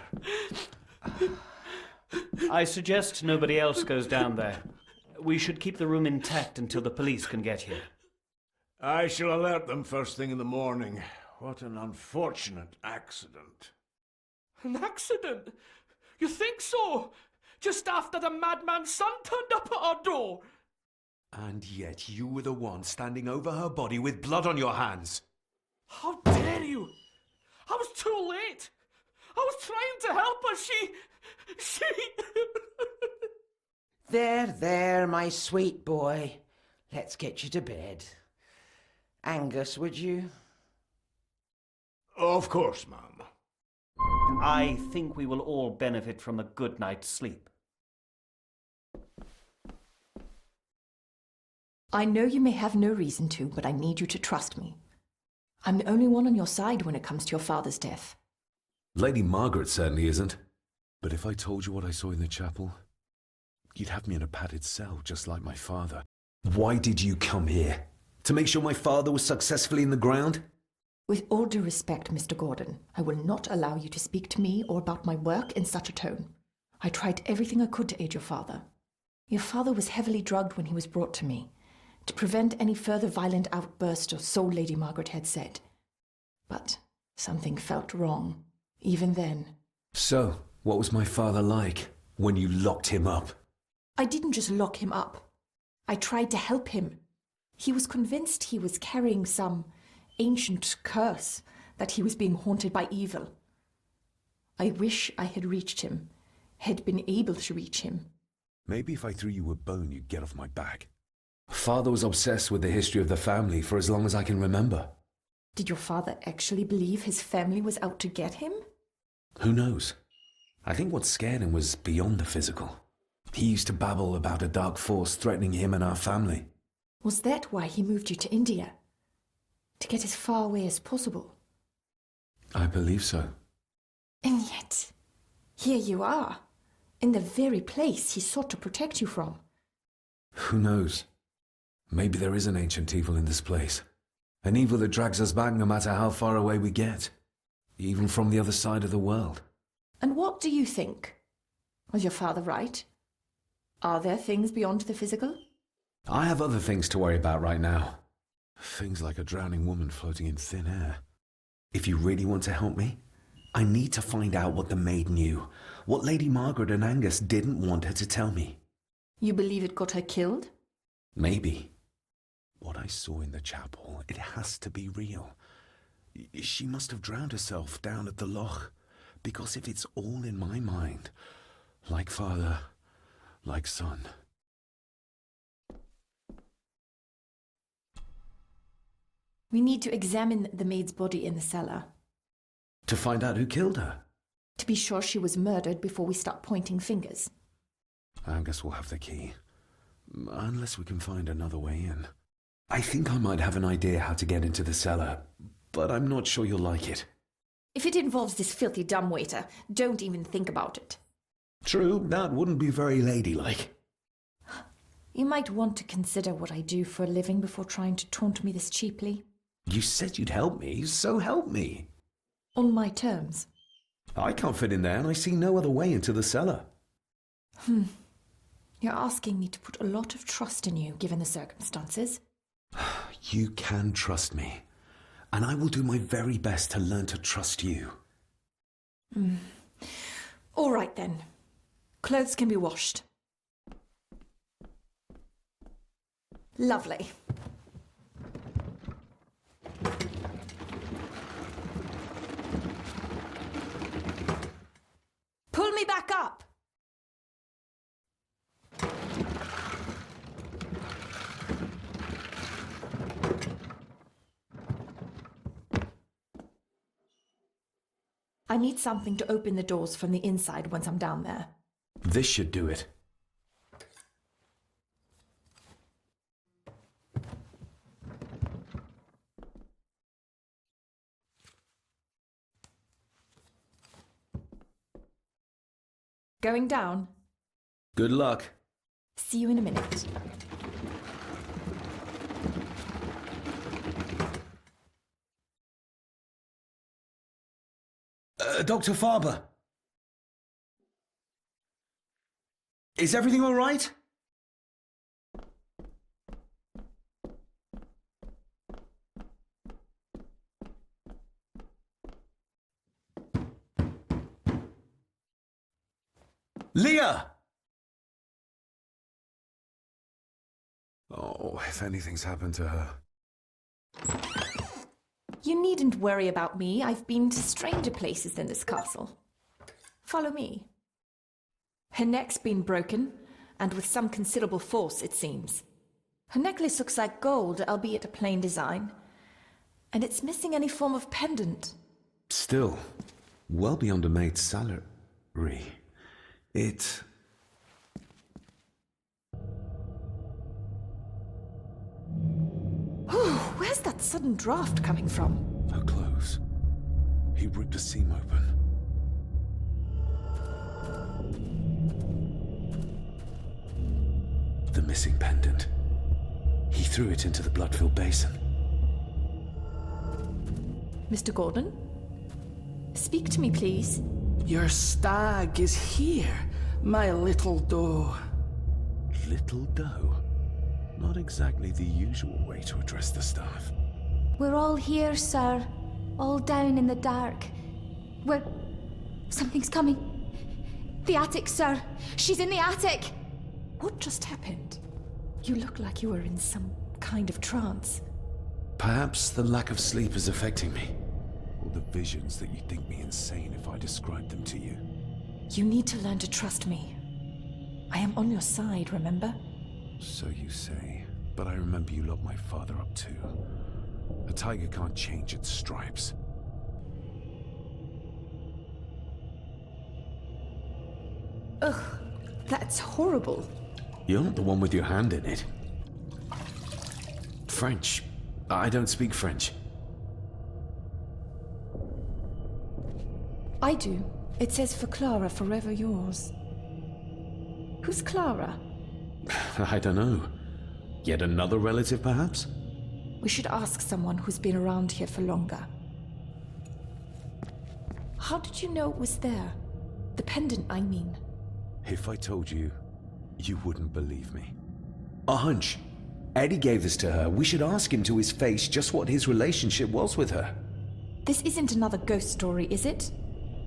I suggest nobody else goes down there. We should keep the room intact until the police can get here. I shall alert them first thing in the morning. What an unfortunate accident. An accident? You think so? Just after the madman's son turned up at our door. And yet you were the one standing over her body with blood on your hands. How dare you? I was too late. I was trying to help her. She... There, my sweet boy. Let's get you to bed. Angus, would you? Of course, ma'am. I think we will all benefit from a good night's sleep. I know you may have no reason to, but I need you to trust me. I'm the only one on your side when it comes to your father's death. Lady Margaret certainly isn't. But if I told you what I saw in the chapel, you'd have me in a padded cell, just like my father. Why did you come here? To make sure my father was successfully in the ground? With all due respect, Mr. Gordon, I will not allow you to speak to me or about my work in such a tone. I tried everything I could to aid your father. Your father was heavily drugged when he was brought to me, to prevent any further violent outburst, or so Lady Margaret had said. But something felt wrong, even then. So, what was my father like when you locked him up? I didn't just lock him up. I tried to help him. He was convinced he was carrying some ancient curse, that he was being haunted by evil. I wish I had reached him, had been able to reach him. Maybe if I threw you a bone, you'd get off my back. Father was obsessed with the history of the family for as long as I can remember. Did your father actually believe his family was out to get him? Who knows? I think what scared him was beyond the physical. He used to babble about a dark force threatening him and our family. Was that why he moved you to India? To get as far away as possible? I believe so. And yet, here you are, in the very place he sought to protect you from. Who knows? Maybe there is an ancient evil in this place. An evil that drags us back no matter how far away we get. Even from the other side of the world. And what do you think? Was your father right? Are there things beyond the physical? I have other things to worry about right now. Things like a drowning woman floating in thin air. If you really want to help me, I need to find out what the maid knew. What Lady Margaret and Angus didn't want her to tell me. You believe it got her killed? Maybe. What I saw in the chapel, it has to be real. She must have drowned herself down at the loch. Because if it's all in my mind, like father, like son. We need to examine the maid's body in the cellar. To find out who killed her? To be sure she was murdered before we start pointing fingers. Angus will have the key. Unless we can find another way in. I think I might have an idea how to get into the cellar, but I'm not sure you'll like it. If it involves this filthy dumbwaiter, don't even think about it. True, that wouldn't be very ladylike. You might want to consider what I do for a living before trying to taunt me this cheaply. You said you'd help me, so help me. On my terms. I can't fit in there, and I see no other way into the cellar. You're asking me to put a lot of trust in you, given the circumstances. You can trust me, and I will do my very best to learn to trust you. All right, then. Clothes can be washed. Lovely. Pull me back up! I need something to open the doors from the inside once I'm down there. This should do it. Going down? Good luck. See you in a minute. Dr. Farber? Is everything all right? Leah! Oh, if anything's happened to her. You needn't worry about me. I've been to stranger places in this castle. Follow me. Her neck's been broken, and with some considerable force, it seems. Her necklace looks like gold, albeit a plain design. And it's missing any form of pendant. Still, well beyond a maid's salary. It... Where's that sudden draft coming from? Her clothes. He ripped a seam open. The missing pendant. He threw it into the blood-filled basin. Mr. Gordon? Speak to me, please. Your stag is here, my little doe. Little doe? Not exactly the usual way to address the staff. We're all here, sir. All down in the dark. Something's coming. The attic, sir. She's in the attic! What just happened? You look like you were in some kind of trance. Perhaps the lack of sleep is affecting me. Or the visions that you'd think me insane if I described them to you. You need to learn to trust me. I am on your side, remember? So you say, but I remember you locked my father up too. A tiger can't change its stripes. Ugh, that's horrible. You're not the one with your hand in it. French. I don't speak French. I do. It says for Clara, forever yours. Who's Clara? I don't know. Yet another relative, perhaps? We should ask someone who's been around here for longer. How did you know it was there? The pendant, I mean. If I told you, you wouldn't believe me. A hunch. Eddie gave this to her. We should ask him to his face just what his relationship was with her. This isn't another ghost story, is it?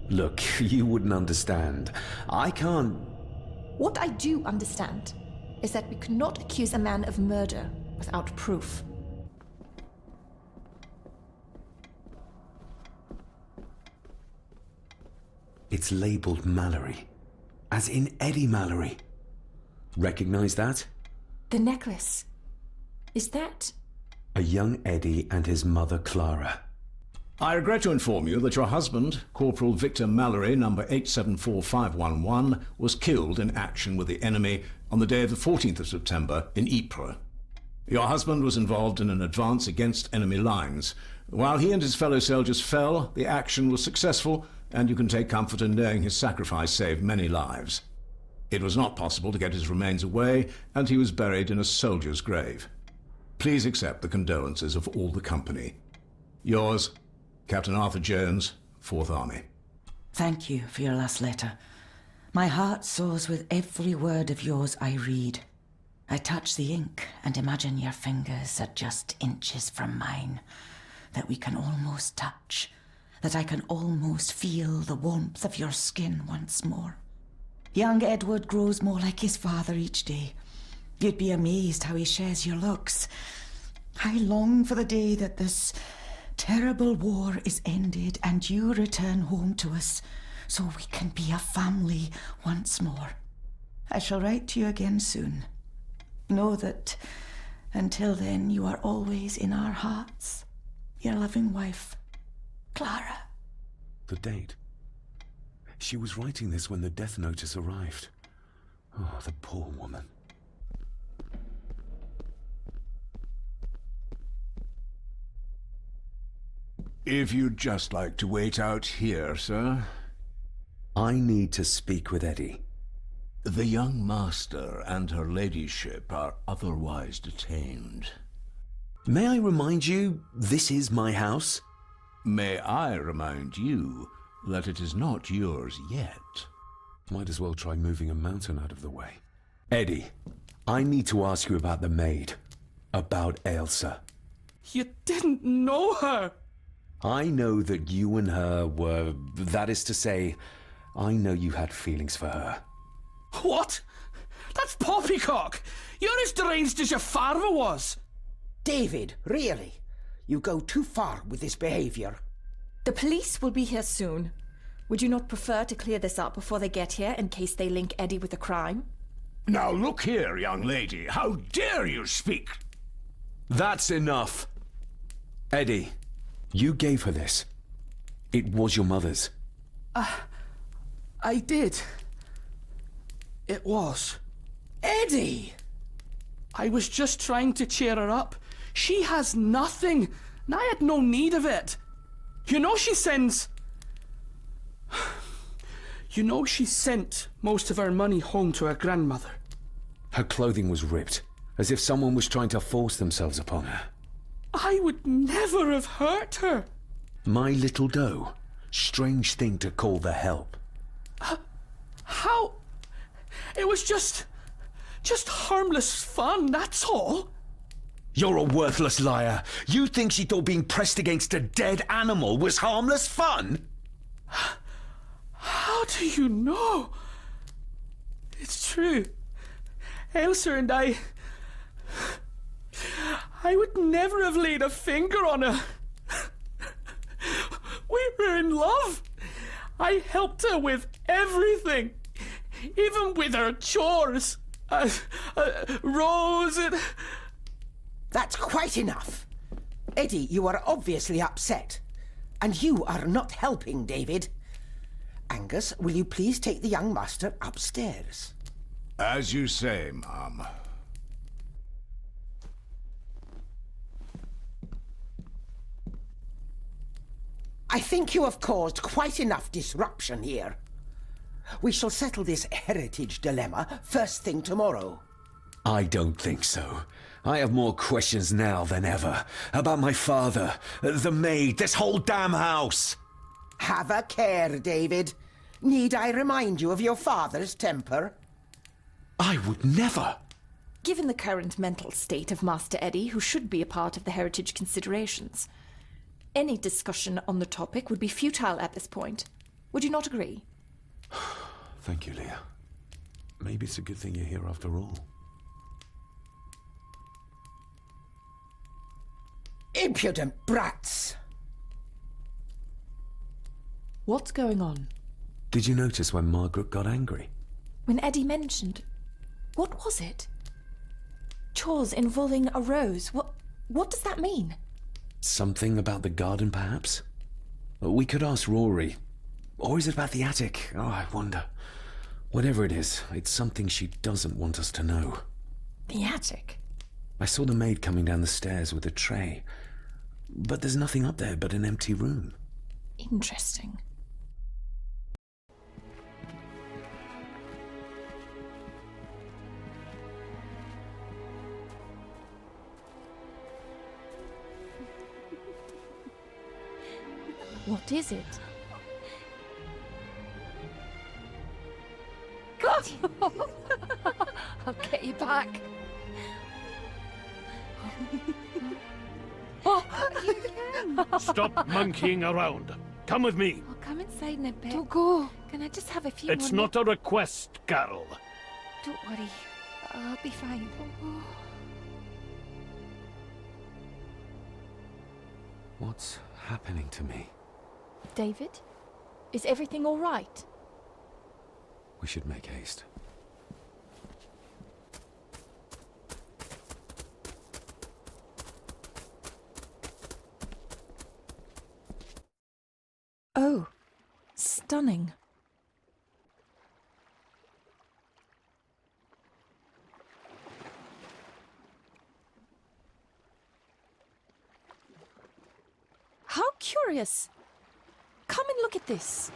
Look, you wouldn't understand. I can't... What I do understand is that we cannot accuse a man of murder without proof. It's labeled Mallory. As in Eddie Mallory. Recognize that? The necklace. Is that... A young Eddie and his mother Clara. I regret to inform you that your husband, Corporal Victor Mallory, number 874511, was killed in action with the enemy on the day of the 14th of September in Ypres. Your husband was involved in an advance against enemy lines. While he and his fellow soldiers fell, the action was successful, and you can take comfort in knowing his sacrifice saved many lives. It was not possible to get his remains away, and he was buried in a soldier's grave. Please accept the condolences of all the company. Yours, Captain Arthur Jones, 4th Army. Thank you for your last letter. My heart soars with every word of yours I read. I touch the ink and imagine your fingers are just inches from mine, that we can almost touch, that I can almost feel the warmth of your skin once more. Young Edward grows more like his father each day. You'd be amazed how he shares your looks. I long for the day that this terrible war is ended and you return home to us so we can be a family once more. I shall write to you again soon. Know that until then you are always in our hearts. Your loving wife, Clara. The date. She was writing this when the death notice arrived. Oh, the poor woman. If you'd just like to wait out here, sir. I need to speak with Eddie. The young master and her ladyship are otherwise detained. May I remind you, this is my house? May I remind you that it is not yours yet. Might as well try moving a mountain out of the way. Eddie, I need to ask you about the maid. About Ailsa. You didn't know her! I know that you and her were... That is to say, I know you had feelings for her. What? That's poppycock! You're as deranged as your father was! David, really? You go too far with this behavior. The police will be here soon. Would you not prefer to clear this up before they get here in case they link Eddie with the crime? Now look here, young lady. How dare you speak? That's enough. Eddie, you gave her this. It was your mother's. I did. It was. Eddie! I was just trying to cheer her up. She has nothing, and I had no need of it. You know she sends... You know she sent most of her money home to her grandmother. Her clothing was ripped, as if someone was trying to force themselves upon her. I would never have hurt her. My little doe. Strange thing to call the help. How? It was just harmless fun, that's all. You're a worthless liar. You think she thought being pressed against a dead animal was harmless fun? How do you know? It's true. Ailsa and I would never have laid a finger on her. We were in love. I helped her with everything, even with her chores. Rose and... That's quite enough. Eddie, you are obviously upset. And you are not helping, David. Angus, will you please take the young master upstairs? As you say, Mom. I think you have caused quite enough disruption here. We shall settle this heritage dilemma first thing tomorrow. I don't think so. I have more questions now than ever. About my father, the maid, this whole damn house. Have a care, David. Need I remind you of your father's temper? I would never. Given the current mental state of Master Eddie, who should be a part of the heritage considerations, any discussion on the topic would be futile at this point. Would you not agree? Thank you, Leah. Maybe it's a good thing you're here after all. Impudent brats! What's going on? Did you notice when Margaret got angry? When Eddie mentioned... What was it? Chores involving a rose. What does that mean? Something about the garden, perhaps? We could ask Rory. Or is it about the attic? Oh, I wonder. Whatever it is, it's something she doesn't want us to know. The attic? I saw the maid coming down the stairs with a tray. But there's nothing up there but an empty room. Interesting. What is it? I'll get you back. Stop monkeying around. Come with me. I'll come inside in a bit. Don't go. Can I just have a few It's more not a request, Carol. Don't worry. I'll be fine. What's happening to me? David? Is everything all right? We should make haste. Oh, stunning. How curious. Come and look at this.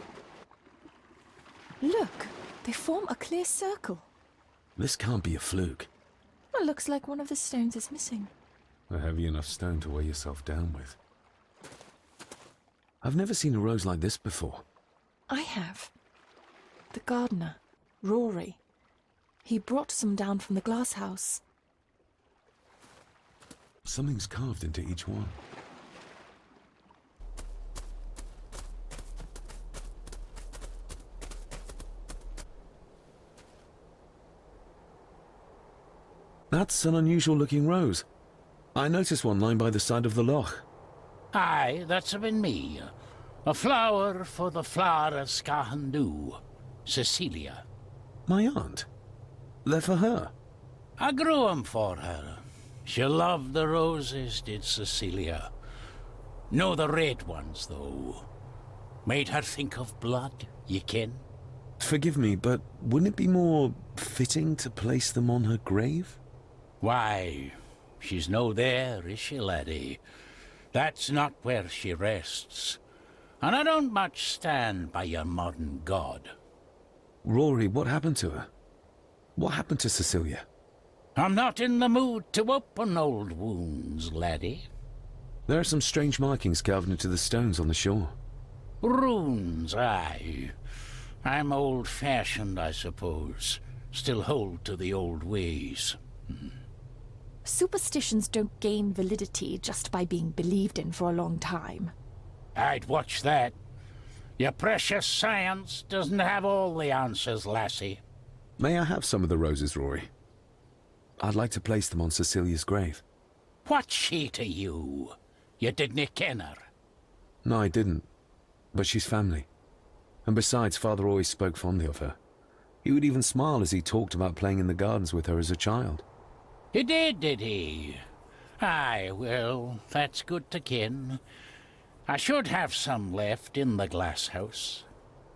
Look, they form a clear circle. This can't be a fluke. It looks like one of the stones is missing. A heavy enough stone to weigh yourself down with. I've never seen a rose like this before. I have. The gardener, Rory. He brought some down from the glass house. Something's carved into each one. That's an unusual-looking rose. I noticed one lying by the side of the loch. Aye, that's been me. A flower for the flower of Scahandu, Cecilia. My aunt? They're for her? I grew 'em for her. She loved the roses, did Cecilia. No the red ones, though. Made her think of blood, ye ken. Forgive me, but wouldn't it be more fitting to place them on her grave? Why, she's no there, is she, laddie? That's not where she rests. And I don't much stand by your modern god. Rory, what happened to her? What happened to Cecilia? I'm not in the mood to open old wounds, laddie. There are some strange markings carved into the stones on the shore. Runes, aye. I'm old-fashioned, I suppose. Still hold to the old ways. Superstitions don't gain validity just by being believed in for a long time. I'd watch that. Your precious science doesn't have all the answers, lassie. May I have some of the roses, Rory? I'd like to place them on Cecilia's grave. What's she to you? You didn't ken her? No, I didn't. But she's family. And besides, Father always spoke fondly of her. He would even smile as he talked about playing in the gardens with her as a child. He did he? Aye, well, that's good to ken. I should have some left in the glass house.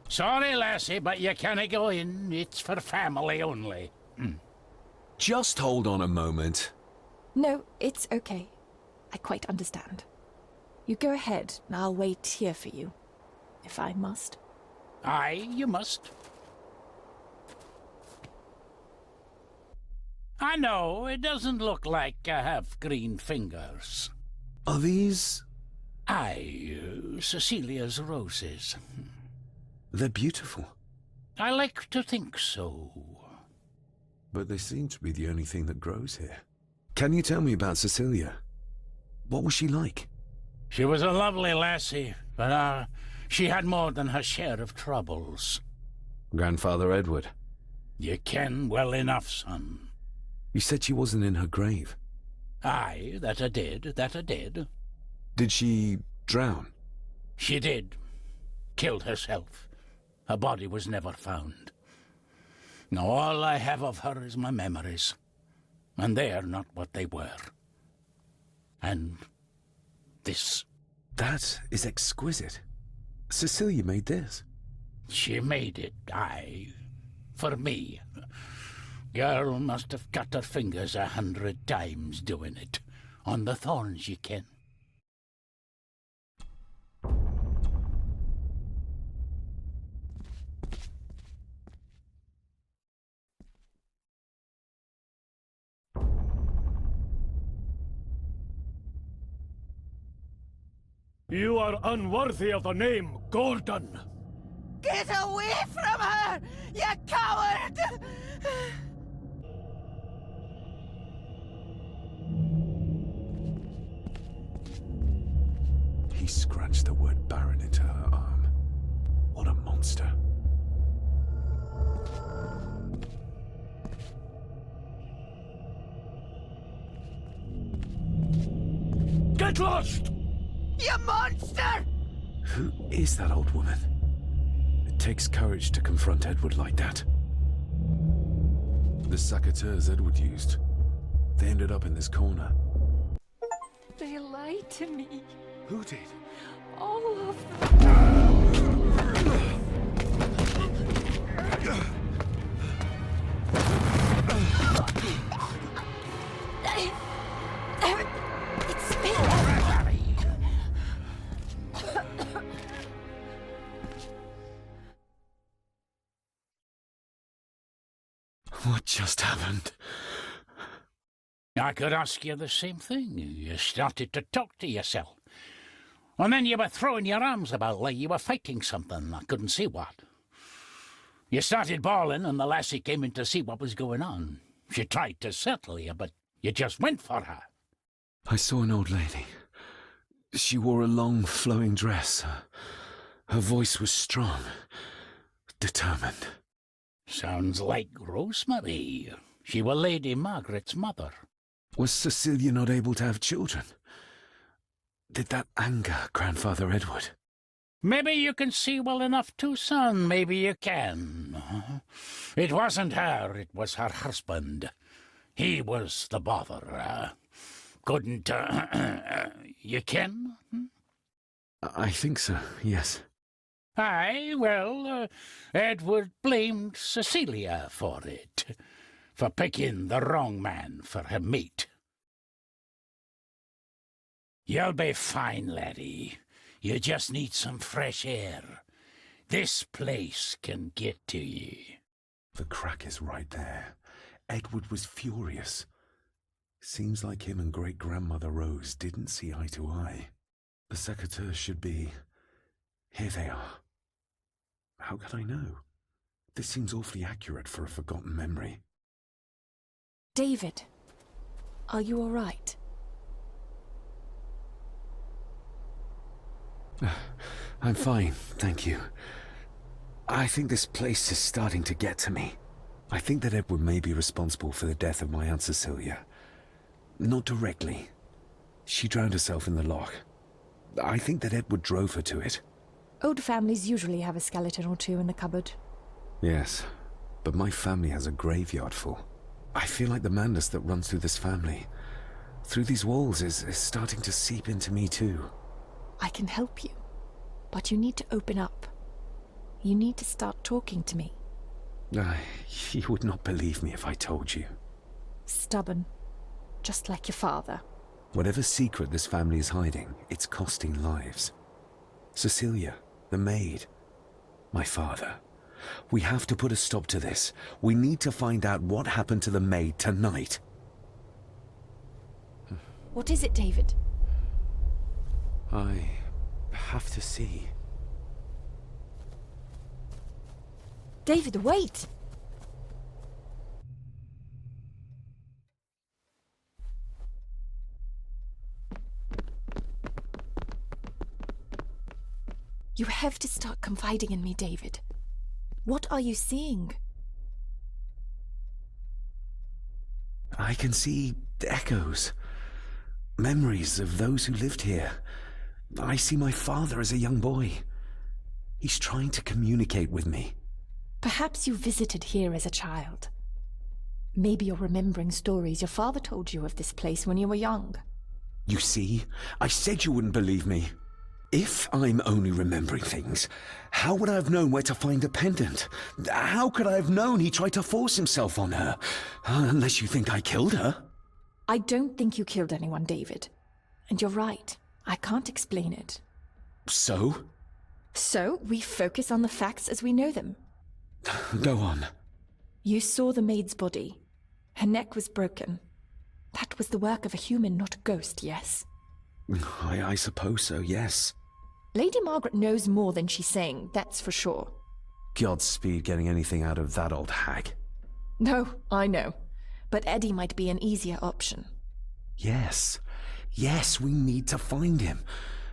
Sorry, lassie, but you canna go in. It's for family only. Just hold on a moment. No, it's okay. I quite understand. You go ahead, and I'll wait here for you, if I must. Aye, you must. I know, it doesn't look like I have green fingers. Are these... Aye, Cecilia's roses. They're beautiful. I like to think so. But they seem to be the only thing that grows here. Can you tell me about Cecilia? What was she like? She was a lovely lassie, but she had more than her share of troubles. Grandfather Edward. You ken well enough, son. You said she wasn't in her grave. Aye, that I did. Did she drown? She did. Killed herself. Her body was never found. Now all I have of her is my memories. And they're not what they were. And this. That is exquisite. Cecilia made this. She made it, aye. For me. Girl must have cut her fingers 100 times doing it. On the thorns, ye ken. You are unworthy of the name Gordon. Get away from her, you coward! He scratched the word Baron into her arm. What a monster. Get lost! You monster! Who is that old woman? It takes courage to confront Edward like that. The saboteurs Edward used. They ended up in this corner. They lied to me. Who did? All of them. It's me. What just happened? I could ask you the same thing. You started to talk to yourself. And then you were throwing your arms about like you were fighting something. I couldn't see what. You started bawling and the lassie came in to see what was going on. She tried to settle you, but you just went for her. I saw an old lady. She wore a long, flowing dress. Her voice was strong, determined. Sounds like Rosemary. She were Lady Margaret's mother. Was Cecilia not able to have children? Did that anger Grandfather Edward? Maybe you can see well enough too, son. Maybe you can. It wasn't her, it was her husband. He was the bother. Couldn't, you ken? I think so, yes. Aye, well, Edward blamed Cecilia for it. For picking the wrong man for her mate. You'll be fine, laddie. You just need some fresh air. This place can get to ye. The crack is right there. Edward was furious. Seems like him and great-grandmother Rose didn't see eye to eye. The secateurs should be... Here they are. How could I know? This seems awfully accurate for a forgotten memory. David, are you all right? I'm fine, thank you. I think this place is starting to get to me. I think that Edward may be responsible for the death of my Aunt Cecilia. Not directly. She drowned herself in the loch. I think that Edward drove her to it. Old families usually have a skeleton or two in the cupboard. Yes, but my family has a graveyard full. I feel like the madness that runs through this family, through these walls, is starting to seep into me too. I can help you, but you need to open up. You need to start talking to me. You would not believe me if I told you. Stubborn, just like your father. Whatever secret this family is hiding, it's costing lives. Cecilia, the maid, my father. We have to put a stop to this. We need to find out what happened to the maid tonight. What is it, David? I have to see. David, wait! You have to start confiding in me, David. What are you seeing? I can see echoes. Memories of those who lived here. I see my father as a young boy. He's trying to communicate with me. Perhaps you visited here as a child. Maybe you're remembering stories your father told you of this place when you were young. You see? I said you wouldn't believe me. If I'm only remembering things, how would I have known where to find a pendant? How could I have known he tried to force himself on her? Unless you think I killed her. I don't think you killed anyone, David. And you're right. I can't explain it. So? So, we focus on the facts as we know them. Go on. You saw the maid's body. Her neck was broken. That was the work of a human, not a ghost, yes? I suppose so, yes. Lady Margaret knows more than she's saying, that's for sure. Godspeed getting anything out of that old hag. No, I know. But Eddie might be an easier option. Yes. Yes, we need to find him.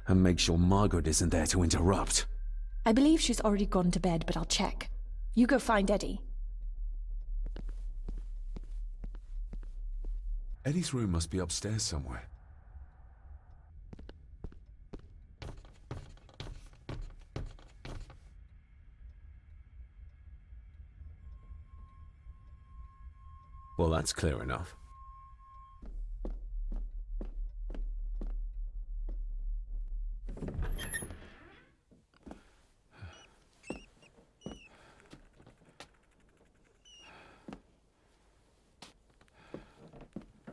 And make sure Margaret isn't there to interrupt. I believe she's already gone to bed, but I'll check. You go find Eddie. Eddie's room must be upstairs somewhere. Well, that's clear enough.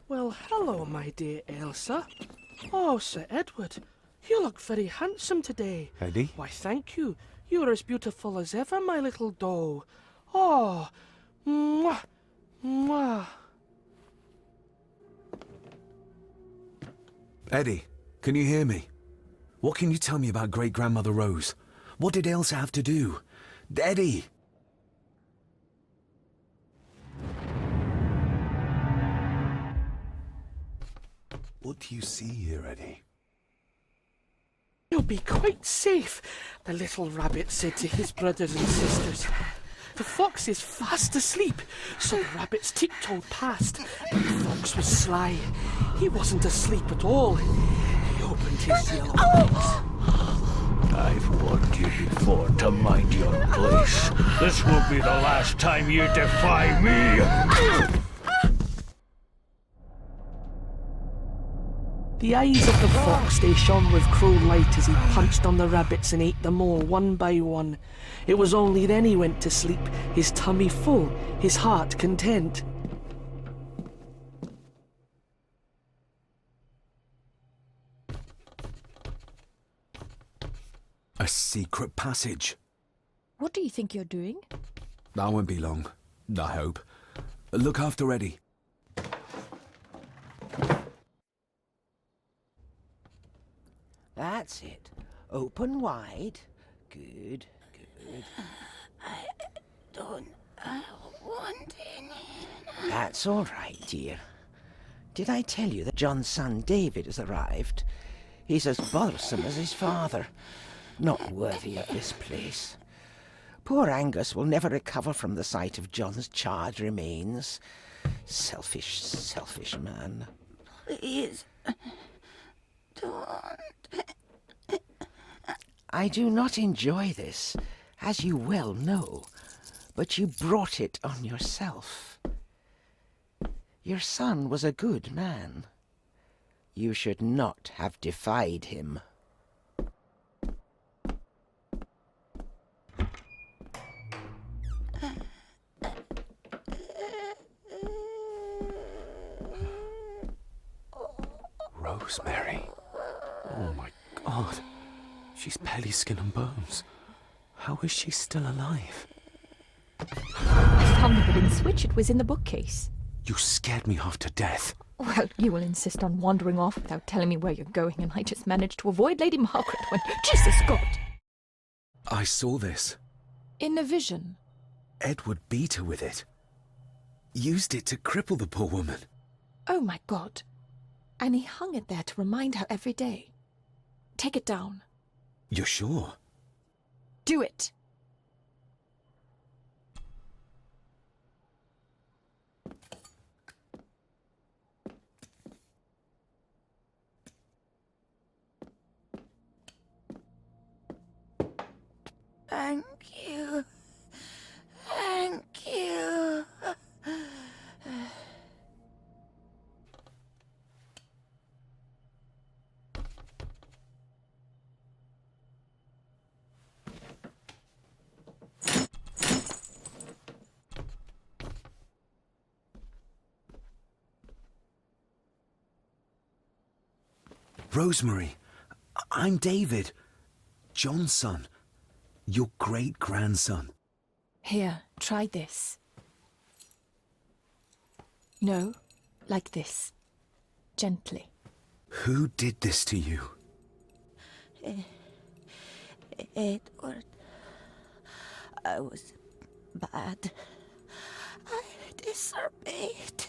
Well, hello, my dear Elsa. Oh, Sir Edward, you look very handsome today. Eddie? Why, thank you. You're as beautiful as ever, my little doll. Oh, mwah, mwah. Eddie, can you hear me? What can you tell me about great-grandmother Rose? What did Ailsa have to do? Eddie! What do you see here, Eddie? You'll be quite safe, the little rabbit said to his brothers and sisters. The fox is fast asleep, so the rabbits tiptoed past. But the fox was sly. He wasn't asleep at all. He opened his yellow eyes. I've warned you before to mind your place. This will be the last time you defy me! The eyes of the fox, they shone with cruel light as he punched on the rabbits and ate them all one by one. It was only then he went to sleep, his tummy full, his heart content. A secret passage. What do you think you're doing? That won't be long, I hope. Look after Eddie. That's it. Open wide. Good, good. I don't want any. That's all right, dear. Did I tell you that John's son David has arrived? He's as bothersome as his father. Not worthy of this place. Poor Angus will never recover from the sight of John's charred remains. Selfish, selfish man. Please, don't. I do not enjoy this, as you well know, but you brought it on yourself. Your son was a good man. You should not have defied him. Rosemary. Oh my God. She's barely skin and bones. How is she still alive? I found the wooden switch. It was in the bookcase. You scared me half to death. Well, you will insist on wandering off without telling me where you're going, and I just managed to avoid Lady Margaret when... Jesus God! I saw this. In a vision. Edward beat her with it. Used it to cripple the poor woman. Oh my God. And he hung it there to remind her every day. Take it down. You're sure? Do it. Thank you. Thank you. Rosemary, I'm David, John's son, your great-grandson. Here, try this. No, like this. Gently. Who did this to you? Edward, I was bad. I disobeyed.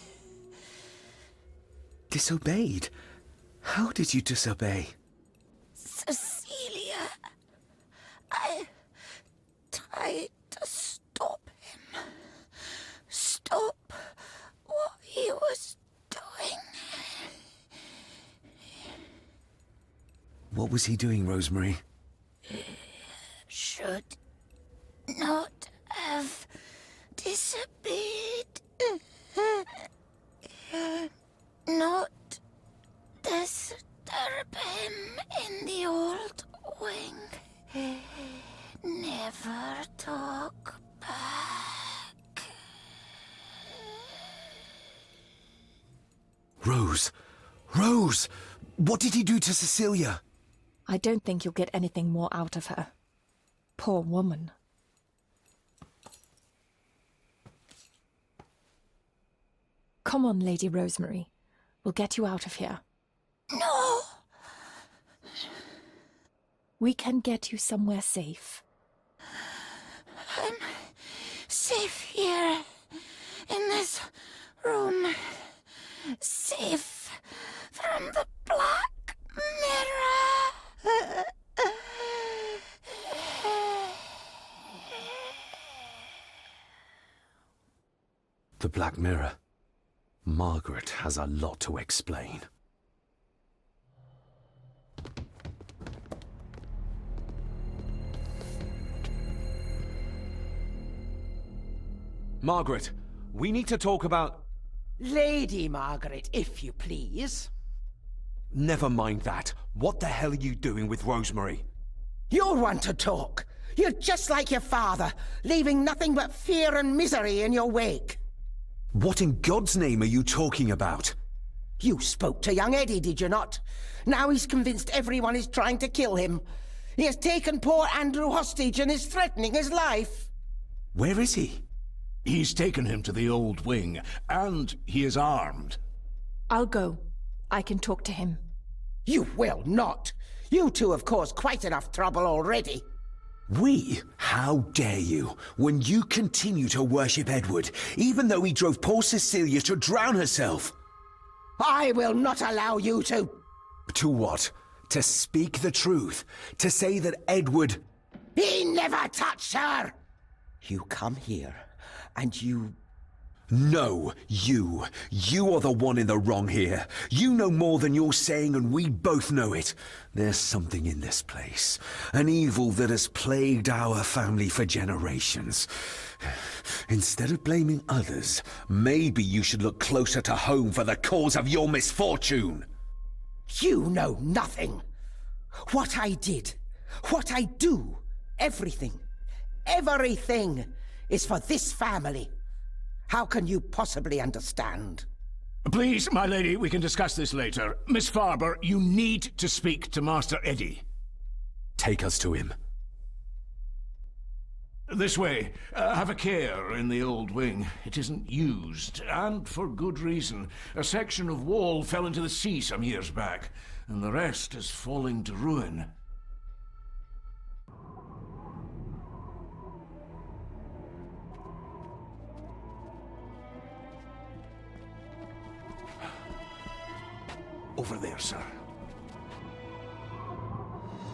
Disobeyed? How did you disobey? Cecilia, I tried to stop him. Stop what he was doing. What was he doing, Rosemary? Should not have disobeyed. Not disturb him in the old wing. Never talk back. Rose! Rose! What did he do to Cecilia? I don't think you'll get anything more out of her. Poor woman. Come on, Lady Rosemary. We'll get you out of here. No! We can get you somewhere safe. I'm safe here, in this room. Safe from the Black Mirror. The Black Mirror. Margaret has a lot to explain. Margaret, we need to talk about... Lady Margaret, if you please. Never mind that. What the hell are you doing with Rosemary? You're one to talk. You're just like your father, leaving nothing but fear and misery in your wake. What in God's name are you talking about? You spoke to young Eddie, did you not? Now he's convinced everyone is trying to kill him. He has taken poor Andrew hostage and is threatening his life. Where is he? He's taken him to the old wing, and he is armed. I'll go. I can talk to him. You will not. You two have caused quite enough trouble already. We? How dare you, when you continue to worship Edward, even though he drove poor Cecilia to drown herself? I will not allow you to... To what? To speak the truth? To say that Edward... He never touched her! You come here, and you... No, you. You are the one in the wrong here. You know more than you're saying, and we both know it. There's something in this place. An evil that has plagued our family for generations. Instead of blaming others, maybe you should look closer to home for the cause of your misfortune. You know nothing. What I did, what I do, everything is for this family. How can you possibly understand? Please, my lady, we can discuss this later. Miss Farber, you need to speak to Master Eddie. Take us to him. This way. Have a care in the old wing. It isn't used, and for good reason. A section of wall fell into the sea some years back, and the rest is falling to ruin. Over there, sir.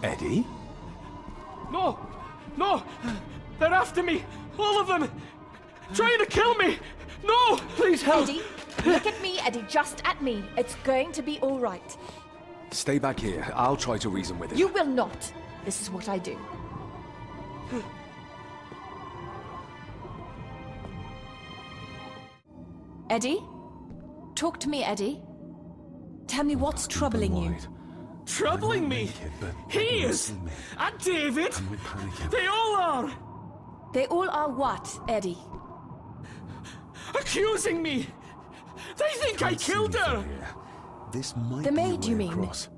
Eddie? No! No! They're after me! All of them! Trying to kill me! No! Please help! Eddie, look at me, Eddie, just at me. It's going to be all right. Stay back here. I'll try to reason with him. You will not. This is what I do. Eddie? Talk to me, Eddie. Tell me what's troubling you. Troubling me? He is! And David! They all are! They all are what, Eddie? Accusing me! They think I killed her! This might the maid, you mean? Across.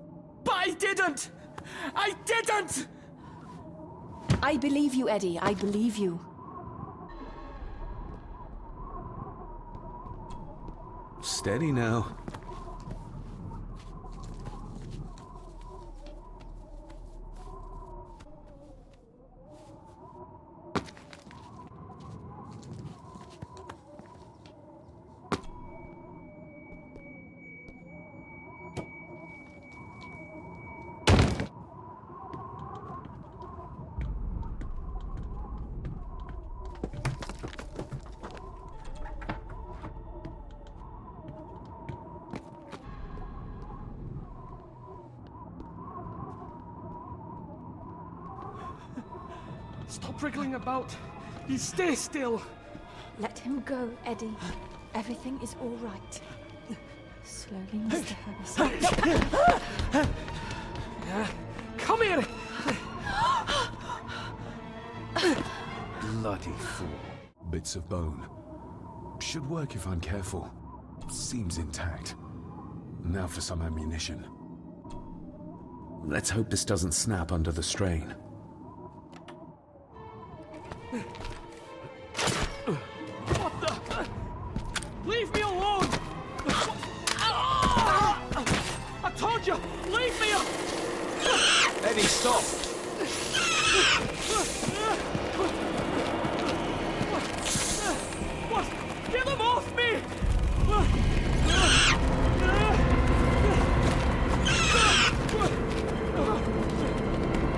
But I didn't! I didn't! I believe you, Eddie. I believe you. Steady now. Stop wriggling about. You stay still. Let him go, Eddie. Everything is all right. Slowly, Mr. Harrison. Come here! Bloody fool. Bits of bone. Should work if I'm careful. Seems intact. Now for some ammunition. Let's hope this doesn't snap under the strain. What the? Leave me alone! I told you! Leave me alone! Eddie, stop! What? Get them off me!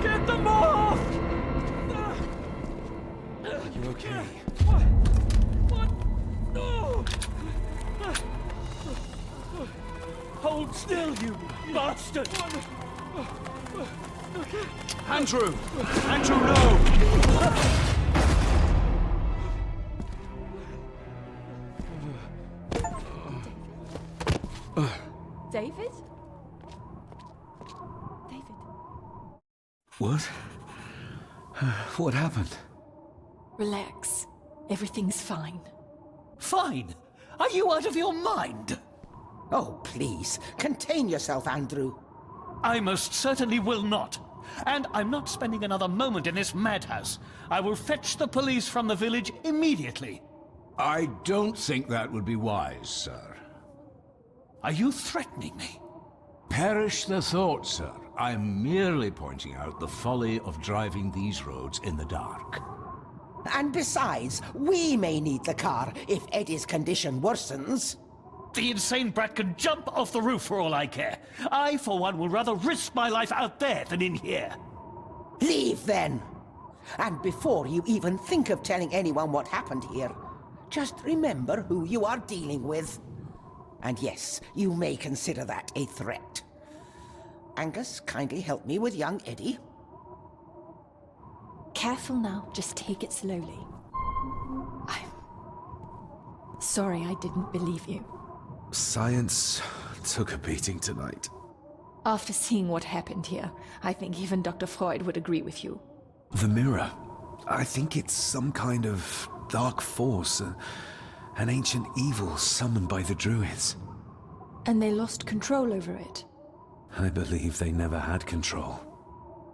Get them off! Are you okay? What? No! Hold still, you bastard! Andrew! Andrew, no! David? David? What? What happened? Relax. Everything's fine. Fine! Are you out of your mind? Oh, please, contain yourself, Andrew. I most certainly will not. And I'm not spending another moment in this madhouse. I will fetch the police from the village immediately. I don't think that would be wise, sir. Are you threatening me? Perish the thought, sir. I'm merely pointing out the folly of driving these roads in the dark. And besides, we may need the car if Eddie's condition worsens. The insane brat can jump off the roof for all I care. I, for one, will rather risk my life out there than in here. Leave, then. And before you even think of telling anyone what happened here, just remember who you are dealing with. And yes, you may consider that a threat. Angus, kindly help me with young Eddie. Careful now, just take it slowly. I'm sorry I didn't believe you. Science took a beating tonight. After seeing what happened here, I think even Dr. Freud would agree with you. The mirror. I think it's some kind of dark force, an ancient evil summoned by the druids. And they lost control over it. I believe they never had control.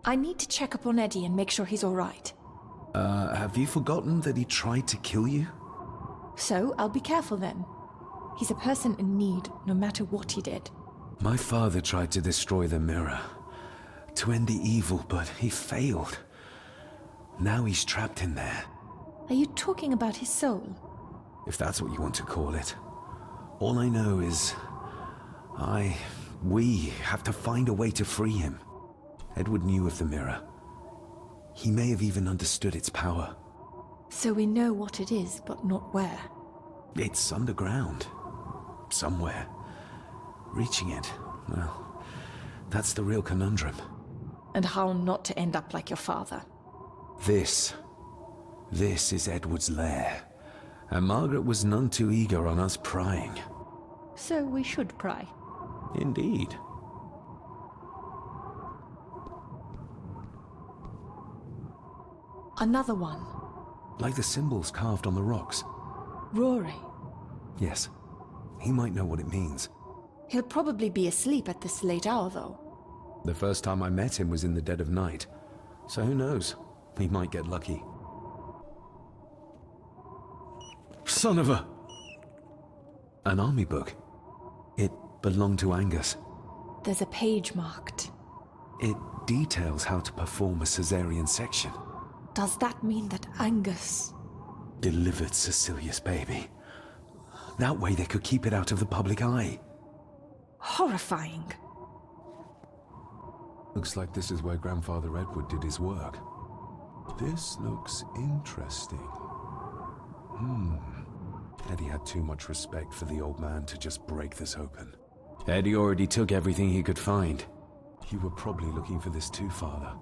I need to check up on Eddie and make sure he's all right. Have you forgotten that he tried to kill you? So, I'll be careful then. He's a person in need, no matter what he did. My father tried to destroy the mirror, to end the evil, but he failed. Now he's trapped in there. Are you talking about his soul? If that's what you want to call it. All I know is... we have to find a way to free him. Edward knew of the mirror. He may have even understood its power. So we know what it is, but not where. It's underground. Somewhere. Reaching it, well, that's the real conundrum. And how not to end up like your father. This is Edward's lair. And Margaret was none too eager on us prying. So we should pry. Indeed. Another one. Like the symbols carved on the rocks. Rory. Yes. He might know what it means. He'll probably be asleep at this late hour, though. The first time I met him was in the dead of night. So who knows? He might get lucky. Son of a... An army book. It belonged to Angus. There's a page marked. It details how to perform a cesarean section. Does that mean that Angus... delivered Cecilia's baby? That way they could keep it out of the public eye. Horrifying. Looks like this is where Grandfather Edward did his work. This looks interesting. Eddie had too much respect for the old man to just break this open. Eddie already took everything he could find. You were probably looking for this too, Father.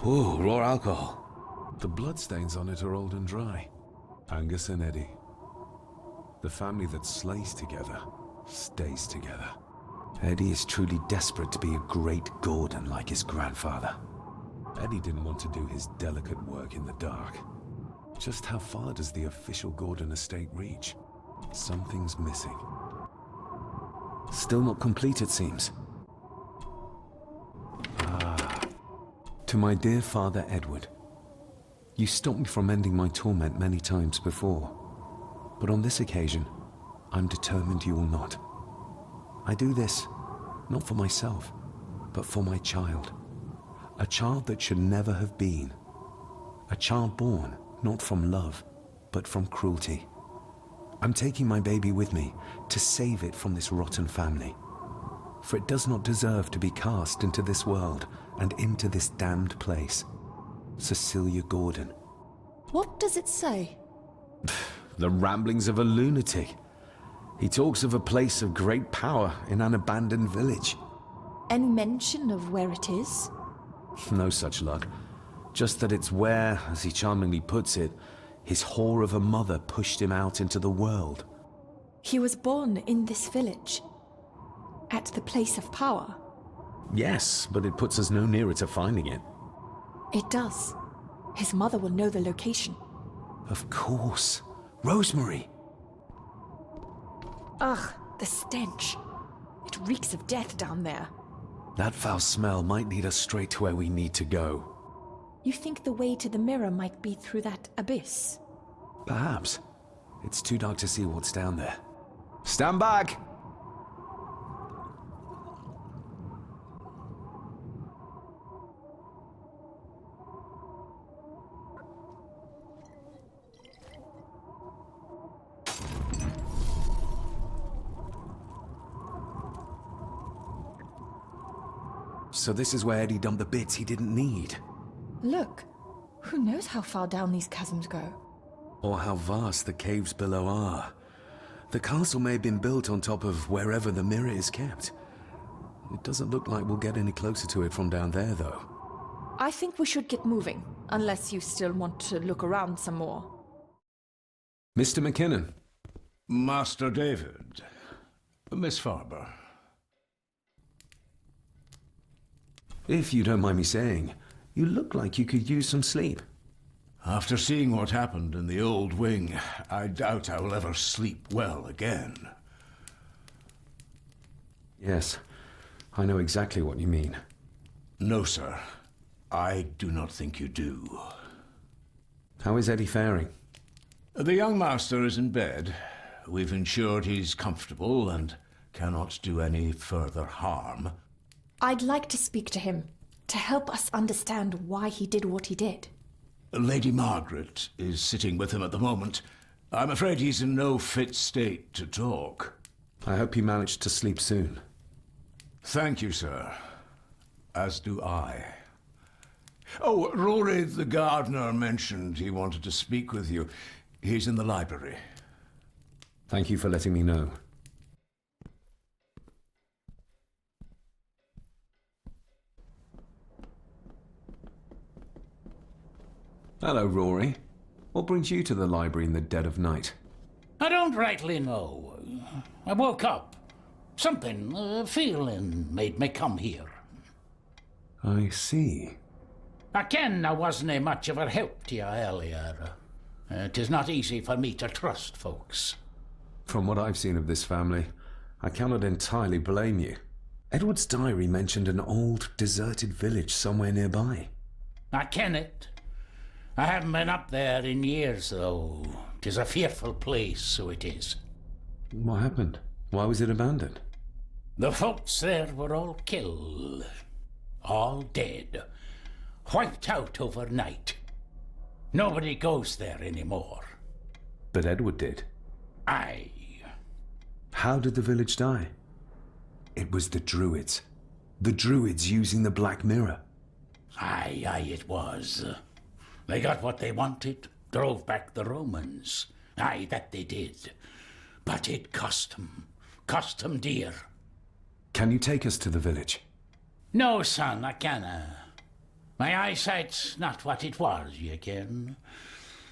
Ooh, raw alcohol. The bloodstains on it are old and dry. Angus and Eddie. The family that slays together, stays together. Eddie is truly desperate to be a great Gordon like his grandfather. Eddie didn't want to do his delicate work in the dark. Just how far does the official Gordon estate reach? Something's missing. Still not complete, it seems. To my dear Father Edward. You stopped me from ending my torment many times before. But on this occasion, I'm determined you will not. I do this, not for myself, but for my child. A child that should never have been. A child born, not from love, but from cruelty. I'm taking my baby with me to save it from this rotten family. For it does not deserve to be cast into this world and into this damned place. Cecilia Gordon. What does it say? The ramblings of a lunatic. He talks of a place of great power in an abandoned village. Any mention of where it is? No such luck. Just that it's where, as he charmingly puts it, his whore of a mother pushed him out into the world. He was born in this village. At the place of power. Yes, but it puts us no nearer to finding it. It does. His mother will know the location. Of course. Rosemary! Ugh, the stench. It reeks of death down there. That foul smell might lead us straight to where we need to go. You think the way to the mirror might be through that abyss? Perhaps. It's too dark to see what's down there. Stand back! So this is where Eddie dumped the bits he didn't need. Look, who knows how far down these chasms go? Or how vast the caves below are. The castle may have been built on top of wherever the mirror is kept. It doesn't look like we'll get any closer to it from down there, though. I think we should get moving, unless you still want to look around some more. Mr. McKinnon. Master David. Miss Farber. If you don't mind me saying, you look like you could use some sleep. After seeing what happened in the old wing, I doubt I will ever sleep well again. Yes, I know exactly what you mean. No, sir. I do not think you do. How is Eddie faring? The young master is in bed. We've ensured he's comfortable and cannot do any further harm. I'd like to speak to him, to help us understand why he did what he did. Lady Margaret is sitting with him at the moment. I'm afraid he's in no fit state to talk. I hope you managed to sleep soon. Thank you, sir. As do I. Oh, Rory the gardener mentioned he wanted to speak with you. He's in the library. Thank you for letting me know. Hello, Rory. What brings you to the library in the dead of night? I don't rightly know. I woke up. Something, a feeling, made me come here. I see. I ken I wasn't much of a help to you earlier. 'Tis not easy for me to trust folks. From what I've seen of this family, I cannot entirely blame you. Edward's diary mentioned an old, deserted village somewhere nearby. I ken it. I haven't been up there in years, though. 'Tis a fearful place, so it is. What happened? Why was it abandoned? The folks there were all killed. All dead. Wiped out overnight. Nobody goes there anymore. But Edward did. Aye. How did the village die? It was the Druids. The Druids using the Black Mirror. Aye, it was. They got what they wanted, drove back the Romans. Aye, that they did. But it cost them dear. Can you take us to the village? No, son, I canna. My eyesight's not what it was, you ken.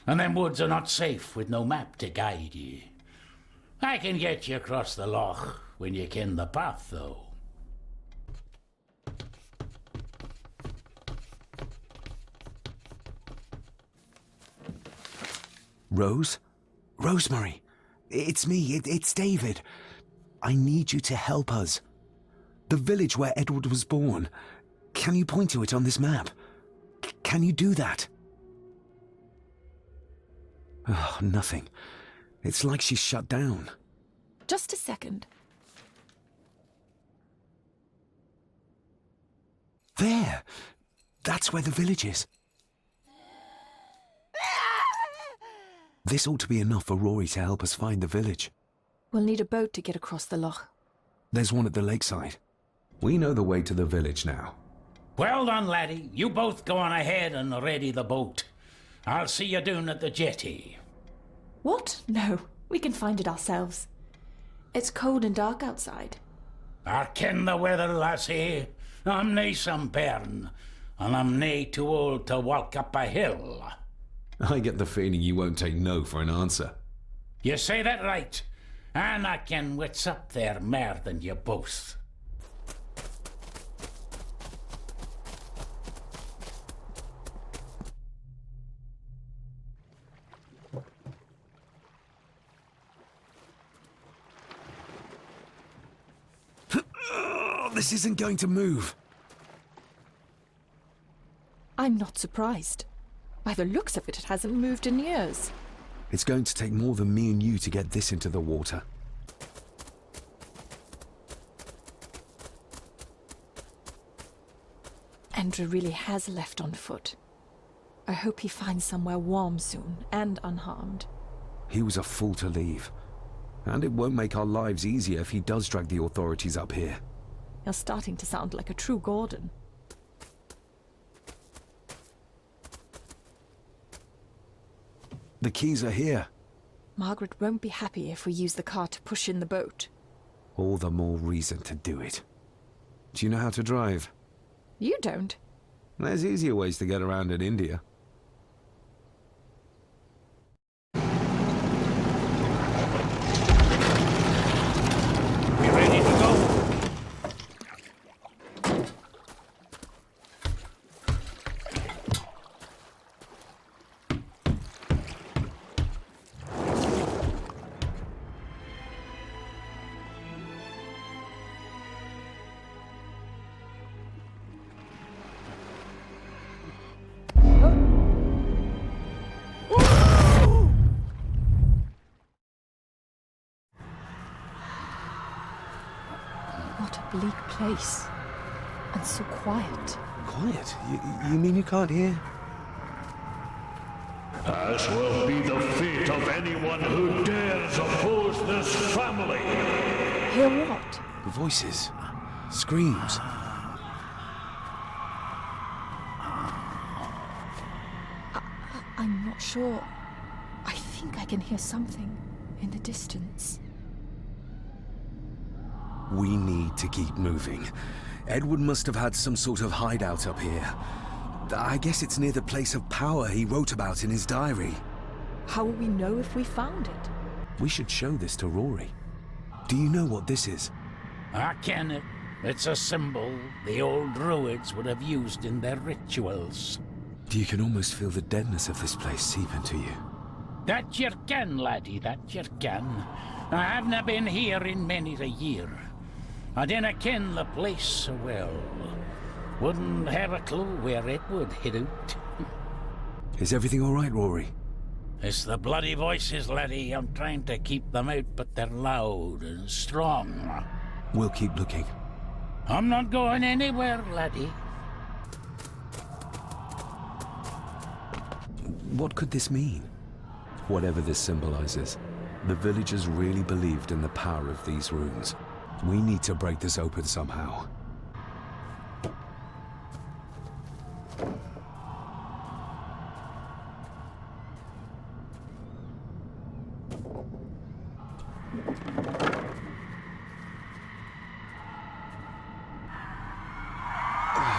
And them woods are not safe with no map to guide ye. I can get you across the loch when you ken the path, though. Rose? Rosemary! It's me, it's David. I need you to help us. The village where Edward was born. Can you point to it on this map? Can you do that? Oh, nothing. It's like she's shut down. Just a second. There! That's where the village is. This ought to be enough for Rory to help us find the village. We'll need a boat to get across the loch. There's one at the lakeside. We know the way to the village now. Well done, laddie. You both go on ahead and ready the boat. I'll see you down at the jetty. What? No, we can find it ourselves. It's cold and dark outside. I ken the weather, lassie. I'm nae some bairn, and I'm nae too old to walk up a hill. I get the feeling you won't take no for an answer. You say that right, and I ken what's up there mair than you both. This isn't going to move. I'm not surprised. By the looks of it, it hasn't moved in years. It's going to take more than me and you to get this into the water. Andrew really has left on foot. I hope he finds somewhere warm soon, and unharmed. He was a fool to leave. And it won't make our lives easier if he does drag the authorities up here. You're starting to sound like a true Gordon. The keys are here. Margaret won't be happy if we use the car to push in the boat. All the more reason to do it. Do you know how to drive? You don't. There's easier ways to get around in India. We ready to go? What a bleak place. And so quiet. Quiet? You mean you can't hear? As will be the fate of anyone who dares oppose this family. Hear what? The voices. Screams. I'm not sure. I think I can hear something in the distance. We need to keep moving. Edward must have had some sort of hideout up here. I guess it's near the place of power he wrote about in his diary. How will we know if we found it? We should show this to Rory. Do you know what this is? I ken it. It's a symbol the old Druids would have used in their rituals. You can almost feel the deadness of this place seep into you. That you can, laddie, that you can. I havena been here in many a year. I dinna ken the place so well. Wouldn't have a clue where it would hit out. Is everything all right, Rory? It's the bloody voices, laddie. I'm trying to keep them out, but they're loud and strong. We'll keep looking. I'm not going anywhere, laddie. What could this mean? Whatever this symbolizes, the villagers really believed in the power of these runes. We need to break this open somehow.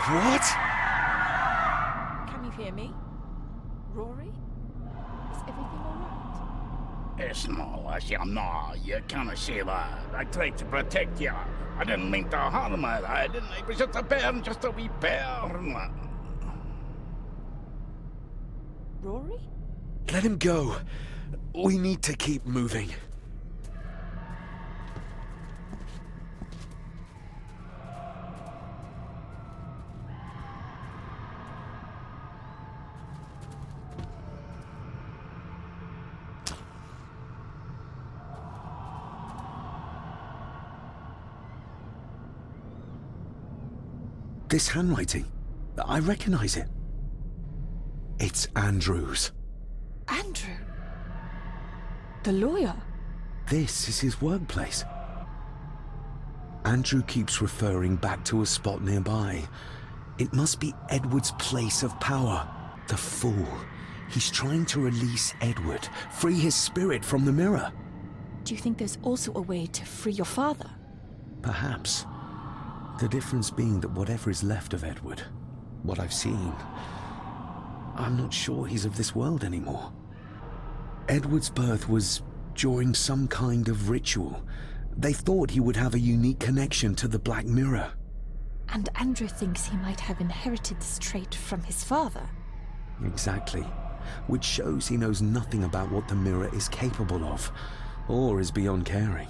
What? Can you hear me? Rory? Is everything alright? It's not, lassie, no, you can't say that. I tried to protect you. I didn't mean to harm you. I didn't. It was just a bairn, just a wee bairn. Rory? Let him go. We need to keep moving. This handwriting. I recognize it. It's Andrew's. Andrew? The lawyer? This is his workplace. Andrew keeps referring back to a spot nearby. It must be Edward's place of power. The fool. He's trying to release Edward, free his spirit from the mirror. Do you think there's also a way to free your father? Perhaps. The difference being that whatever is left of Edward, what I've seen, I'm not sure he's of this world anymore. Edward's birth was during some kind of ritual. They thought he would have a unique connection to the Black Mirror. And Andrew thinks he might have inherited this trait from his father. Exactly. Which shows he knows nothing about what the mirror is capable of, or is beyond caring.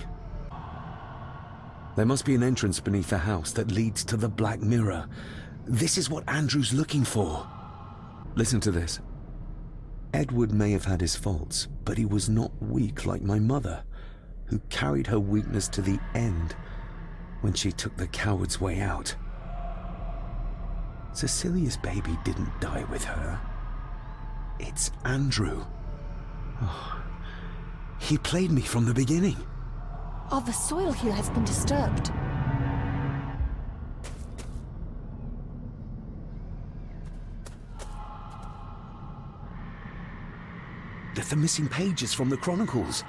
There must be an entrance beneath the house that leads to the Black Mirror. This is what Andrew's looking for. Listen to this. Edward may have had his faults, but he was not weak like my mother, who carried her weakness to the end when she took the coward's way out. Cecilia's baby didn't die with her. It's Andrew. Oh, he played me from the beginning. Oh, the soil here has been disturbed. The missing pages from the Chronicles.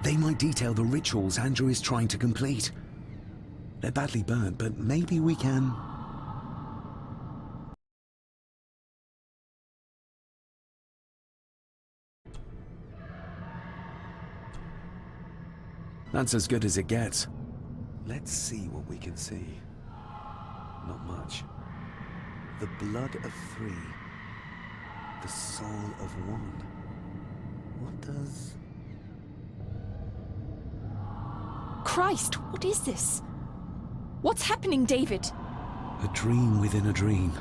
They might detail the rituals Andrew is trying to complete. They're badly burnt, but maybe we can... That's as good as it gets. Let's see what we can see. Not much. The blood of 3. The soul of 1. What does... Christ, what is this? What's happening, David? A dream within a dream.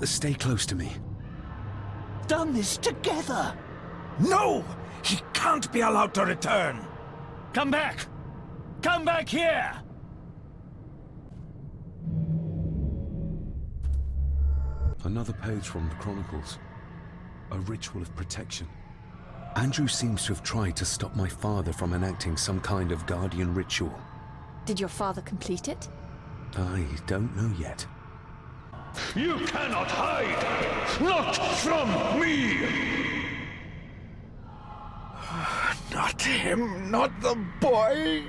Stay close to me. Done this together! No! He can't be allowed to return! Come back! Come back here! Another page from the Chronicles. A ritual of protection. Andrew seems to have tried to stop my father from enacting some kind of guardian ritual. Did your father complete it? I don't know yet. You cannot hide! Not from me! Not him, not the boy!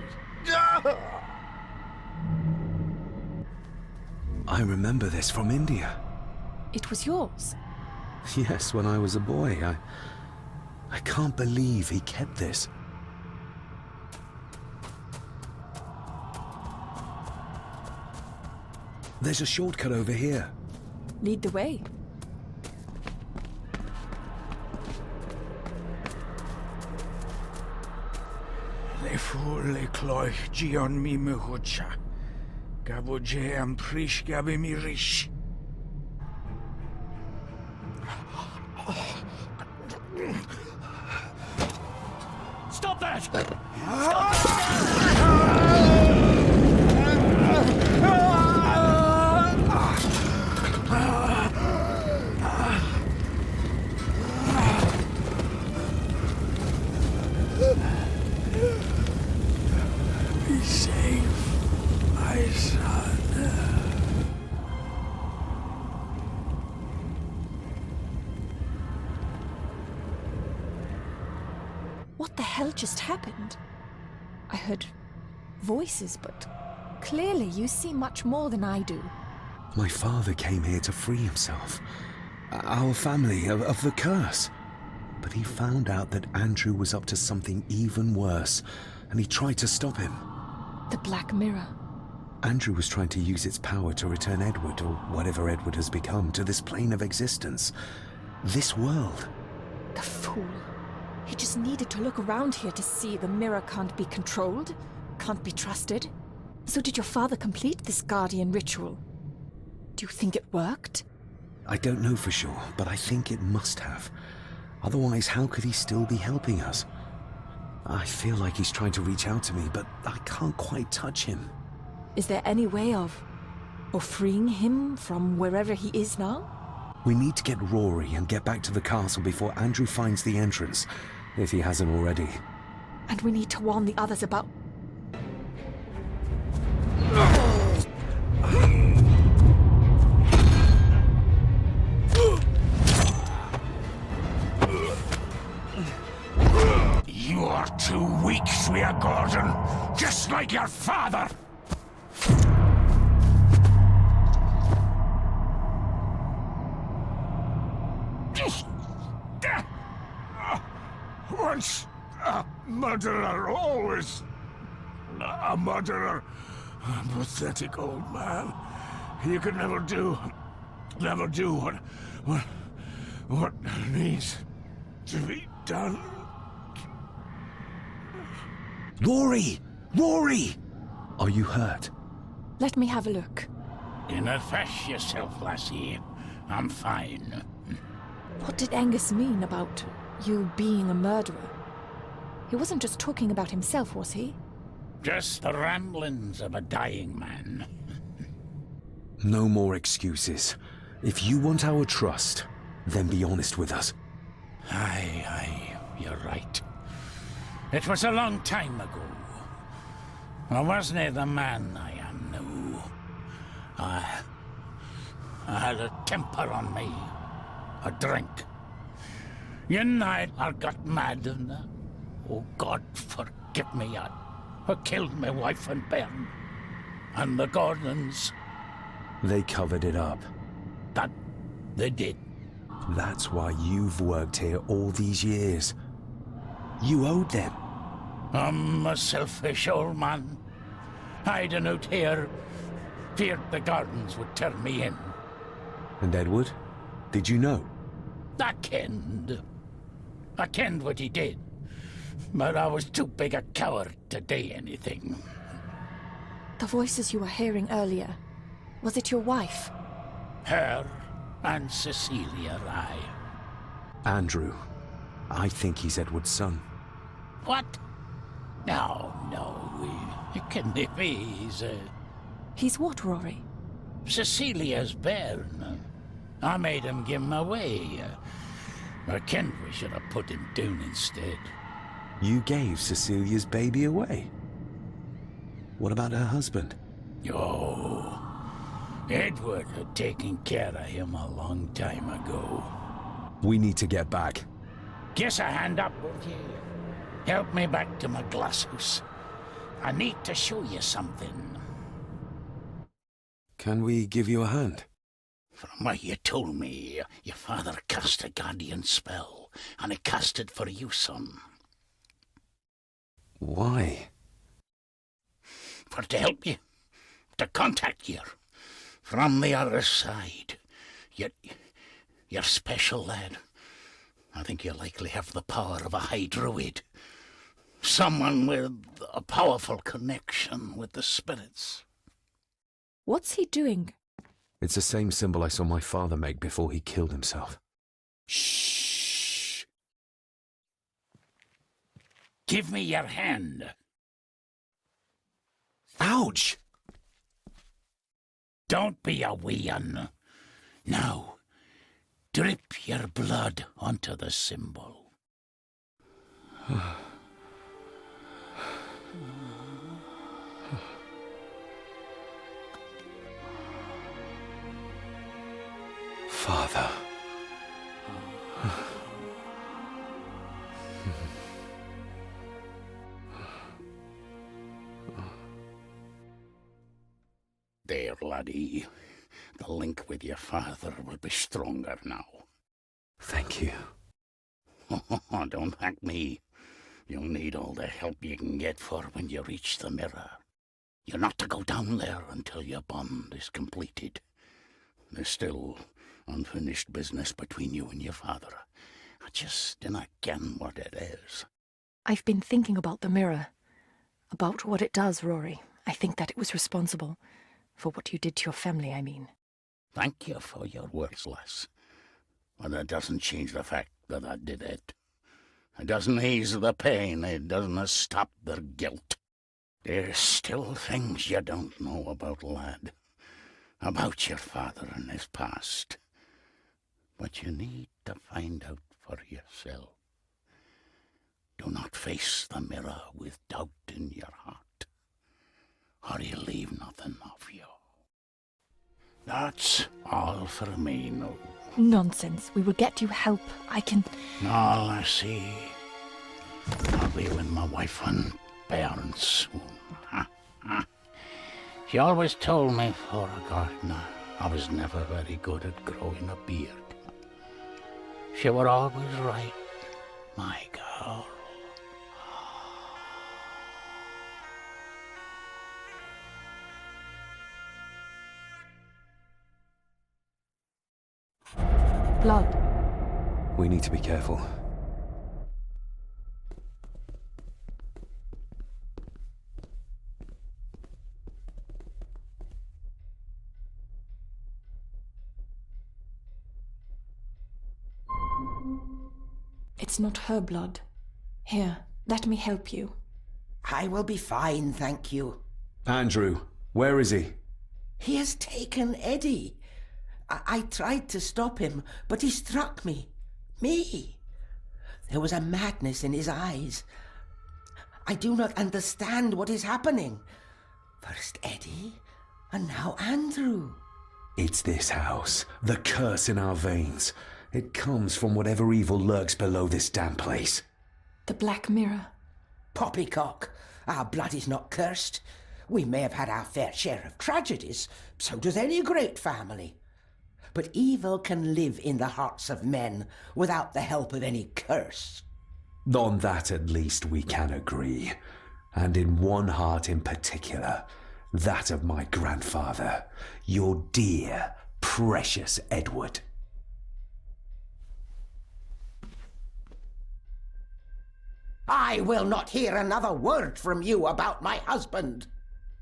I remember this from India. It was yours? Yes, when I was a boy. I can't believe he kept this. There's a shortcut over here. Lead the way. Le fu le cloich gion mi muhucha. Gabo je am prish gabe mi rish. Stop that! Be safe, my son. What the hell just happened? I heard voices, but clearly you see much more than I do. My father came here to free himself. Our family of the curse. But he found out that Andrew was up to something even worse, and he tried to stop him. The Black Mirror. Andrew was trying to use its power to return Edward, or whatever Edward has become, to this plane of existence. This world. The fool. He just needed to look around here to see the mirror can't be controlled, can't be trusted. So did your father complete this guardian ritual? Do you think it worked? I don't know for sure, but I think it must have. Otherwise, how could he still be helping us? I feel like he's trying to reach out to me, but I can't quite touch him. Is there any way of Or freeing him from wherever he is now? We need to get Rory and get back to the castle before Andrew finds the entrance, if he hasn't already. And we need to warn the others about... You are too weak, Swear Gordon, just like your father! Once a murderer, always a murderer. A pathetic old man. You could never do what needs to be done. Rory! Rory! Are you hurt? Let me have a look. Dinna fash yourself, lassie. I'm fine. What did Angus mean about you being a murderer? He wasn't just talking about himself, was he? Just the ramblings of a dying man. No more excuses. If you want our trust, then be honest with us. Aye, you're right. It was a long time ago. I wasn't the man I am now. I had a temper on me. A drink. One night I got mad and, oh God forgive me, I killed my wife and bairn. And the Gordons. They covered it up. That they did. That's why you've worked here all these years. You owed them. I'm a selfish old man. Hiding out here, feared the Gordons would turn me in. And Edward? Did you know? I kenned what he did. But I was too big a coward to do anything. The voices you were hearing earlier, was it your wife? Her and Cecilia, aye. Andrew. I think he's Edward's son. What? No, he couldn't be. He's what, Rory? Cecilia's bairn. I made him give him away. I kenned we should have put him down instead. You gave Cecilia's baby away? What about her husband? Oh, Edward had taken care of him a long time ago. We need to get back. Give a hand up, would you? Help me back to my glasshouse. I need to show you something. Can we give you a hand? From what you told me, your father cast a guardian spell, and he cast it for you, son. Why? For to help you, to contact you from the other side. You're special, lad. I think you likely have the power of a high druid. Someone with a powerful connection with the spirits. What's he doing? It's the same symbol I saw my father make before he killed himself. Shh! Give me your hand. Ouch! Don't be a wee un. Now, drip your blood onto the symbol. Father. There, laddie. The link with your father will be stronger now. Thank you. Don't thank me. You'll need all the help you can get for when you reach the mirror. You're not to go down there until your bond is completed. There's still unfinished business between you and your father. I just dinna ken what it is. I've been thinking about the mirror. About what it does, Rory. I think that it was responsible. For what you did to your family, I mean. Thank you for your words, lass. But that doesn't change the fact that I did it. It doesn't ease the pain. It doesn't stop their guilt. There's still things you don't know about, lad. about your father and his past. But you need to find out for yourself. Do not face the mirror with doubt in your heart, or you'll leave nothing of you. That's all for me, no. Nonsense. We will get you help. I can... All I see. I'll be with my wife and parents soon. She always told me for a gardener I was never very good at growing a beard. She were always right, my girl. Blood. We need to be careful. It's not her blood. Here, let me help you. I will be fine, thank you. Andrew, where is he? He has taken Eddie. I tried to stop him, but he struck me. Me. There was a madness in his eyes. I do not understand what is happening. First Eddie, and now Andrew. It's this house. The curse in our veins. It comes from whatever evil lurks below this damn place. The Black Mirror. Poppycock. Our blood is not cursed. We may have had our fair share of tragedies. So does any great family. But evil can live in the hearts of men without the help of any curse. On that at least we can agree. And in one heart in particular. That of my grandfather. Your dear, precious Edward. I will not hear another word from you about my husband.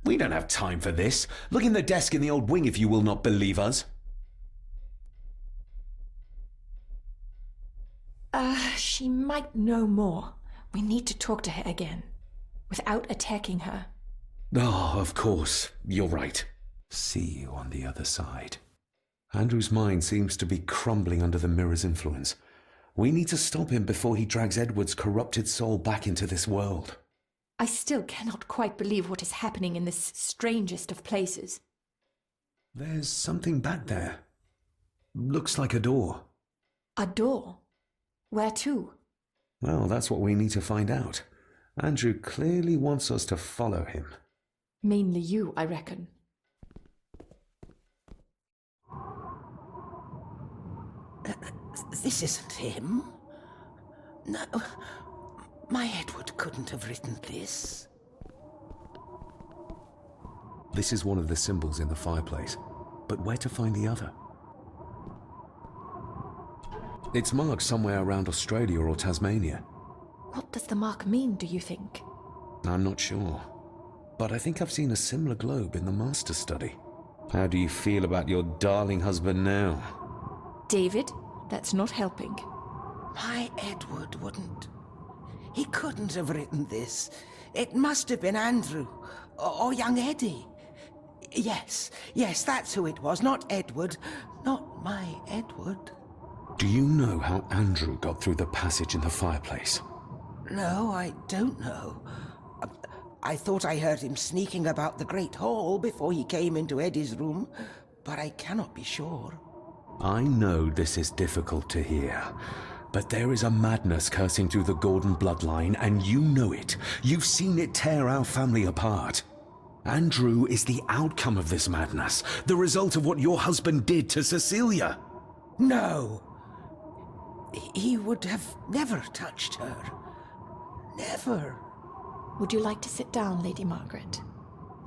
We don't have time for this. Look in the desk in the old wing if you will not believe us. She might know more. We need to talk to her again, without attacking her. Oh, of course. You're right. See you on the other side. Andrew's mind seems to be crumbling under the mirror's influence. We need to stop him before he drags Edward's corrupted soul back into this world. I still cannot quite believe what is happening in this strangest of places. There's something back there. Looks like a door. A door? Where to? Well, that's what we need to find out. Andrew clearly wants us to follow him. Mainly you, I reckon. This isn't him. No, my Edward couldn't have written this. This is one of the symbols in the fireplace, but where to find the other? It's marked somewhere around Australia or Tasmania. What does the mark mean, do you think? I'm not sure, but I think I've seen a similar globe in the master study. How do you feel about your darling husband now? David, that's not helping. My Edward wouldn't. He couldn't have written this. It must have been Andrew, or young Eddie. Yes, that's who it was, not Edward. Not my Edward. Do you know how Andrew got through the passage in the fireplace? No, I don't know. I thought I heard him sneaking about the Great Hall before he came into Eddie's room, but I cannot be sure. I know this is difficult to hear, but there is a madness coursing through the Gordon bloodline, and you know it. You've seen it tear our family apart. Andrew is the outcome of this madness, the result of what your husband did to Cecilia. No. He would have never touched her. Never. Would you like to sit down, Lady Margaret?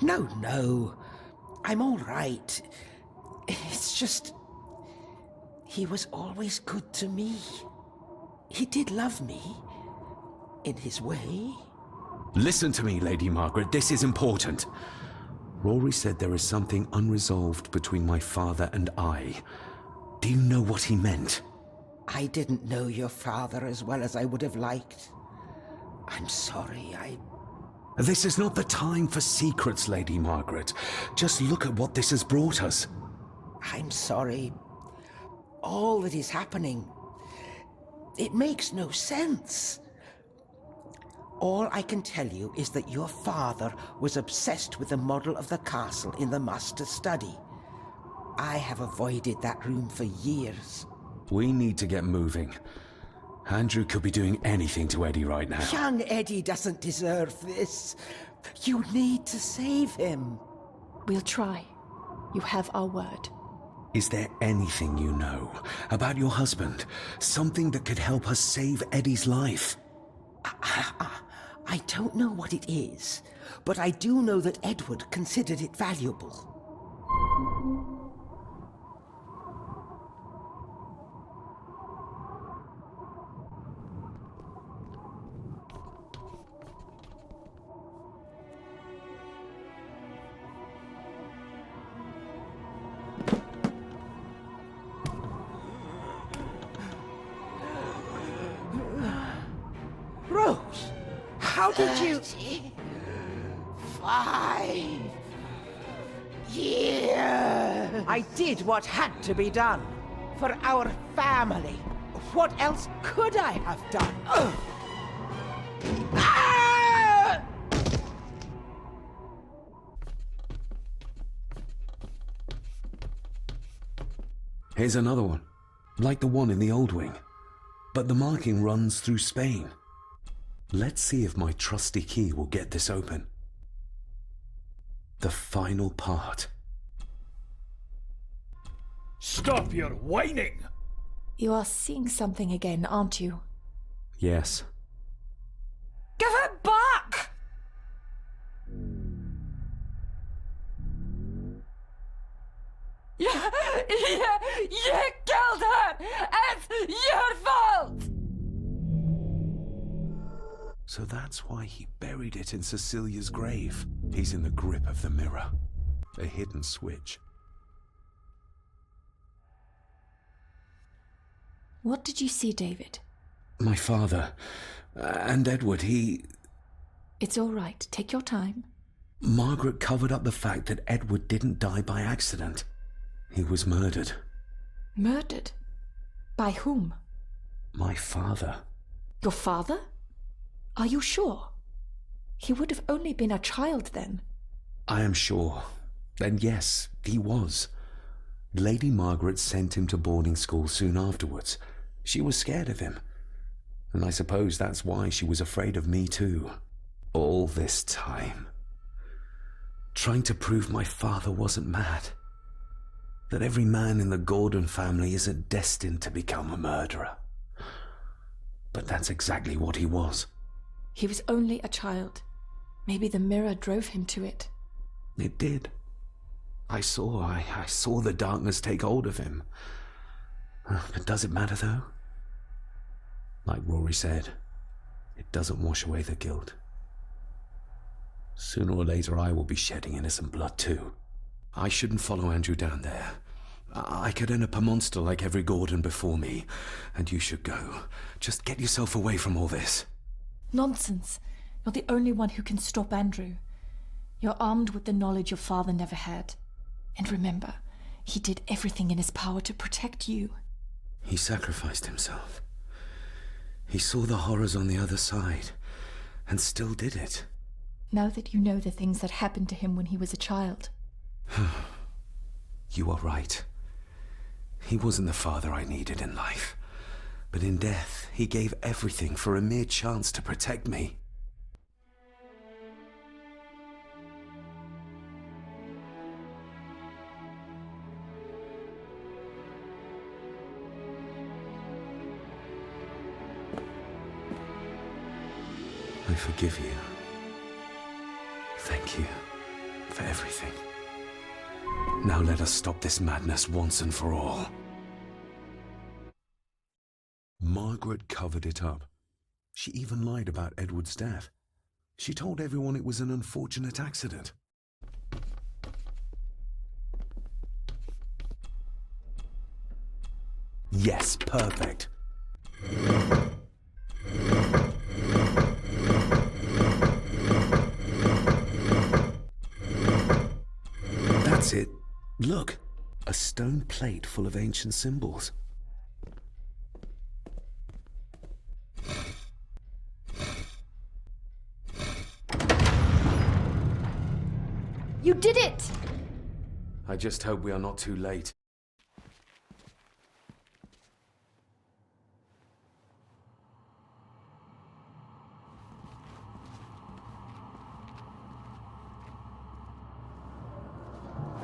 No. I'm all right. It's just... he was always good to me. He did love me. In his way. Listen to me, Lady Margaret. This is important. Rory said there is something unresolved between my father and I. Do you know what he meant? I didn't know your father as well as I would have liked. I'm sorry, This is not the time for secrets, Lady Margaret. Just look at what this has brought us. I'm sorry. All that is happening, it makes no sense. All I can tell you is that your father was obsessed with the model of the castle in the master's study. I have avoided that room for years. We need to get moving. Andrew could be doing anything to Eddie right now. Young Eddie doesn't deserve this. You need to save him. We'll try. You have our word. Is there anything you know about your husband? Something that could help us save Eddie's life? I don't know what it is, but I do know that Edward considered it valuable. Rose, how did you... 5 years. I did what had to be done. For our family. What else could I have done? Ah! Here's another one, like the one in the old wing. But the marking runs through Spain. Let's see if my trusty key will get this open. The final part. Stop your whining! You are seeing something again, aren't you? Yes. Give it back! You killed her! It's your fault! So that's why he buried it in Cecilia's grave. He's in the grip of the mirror. A hidden switch. What did you see, David? My father and Edward, It's all right. Take your time. Margaret covered up the fact that Edward didn't die by accident. He was murdered. Murdered? By whom? My father. Your father? Are you sure? He would have only been a child then. I am sure. And yes, he was. Lady Margaret sent him to boarding school soon afterwards. She was scared of him. And I suppose that's why she was afraid of me too. All this time. Trying to prove my father wasn't mad. That every man in the Gordon family isn't destined to become a murderer. But that's exactly what he was. He was only a child. Maybe the mirror drove him to it. It did. I saw the darkness take hold of him. But does it matter though? Like Rory said, it doesn't wash away the guilt. Sooner or later I will be shedding innocent blood too. I shouldn't follow Andrew down there. I could end up a monster like every Gordon before me, and you should go. Just get yourself away from all this. Nonsense. You're the only one who can stop Andrew. You're armed with the knowledge your father never had. And remember, he did everything in his power to protect you. He sacrificed himself. He saw the horrors on the other side, and still did it. Now that you know the things that happened to him when he was a child. You are right. He wasn't the father I needed in life. But in death, he gave everything for a mere chance to protect me. I forgive you. Thank you for everything. Now let us stop this madness once and for all. Margaret covered it up. She even lied about Edward's death. She told everyone it was an unfortunate accident. Yes, perfect. Look, a stone plate full of ancient symbols. You did it! I just hope we are not too late.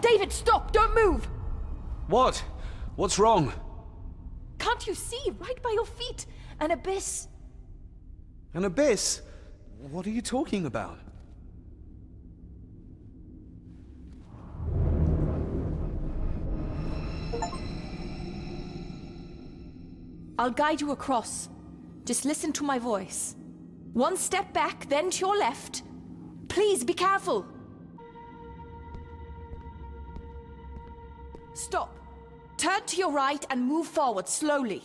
David, stop! Don't move! What? What's wrong? Can't you see? Right by your feet! An abyss! An abyss? What are you talking about? I'll guide you across. Just listen to my voice. One step back, then to your left. Please, be careful! Stop. Turn to your right and move forward slowly.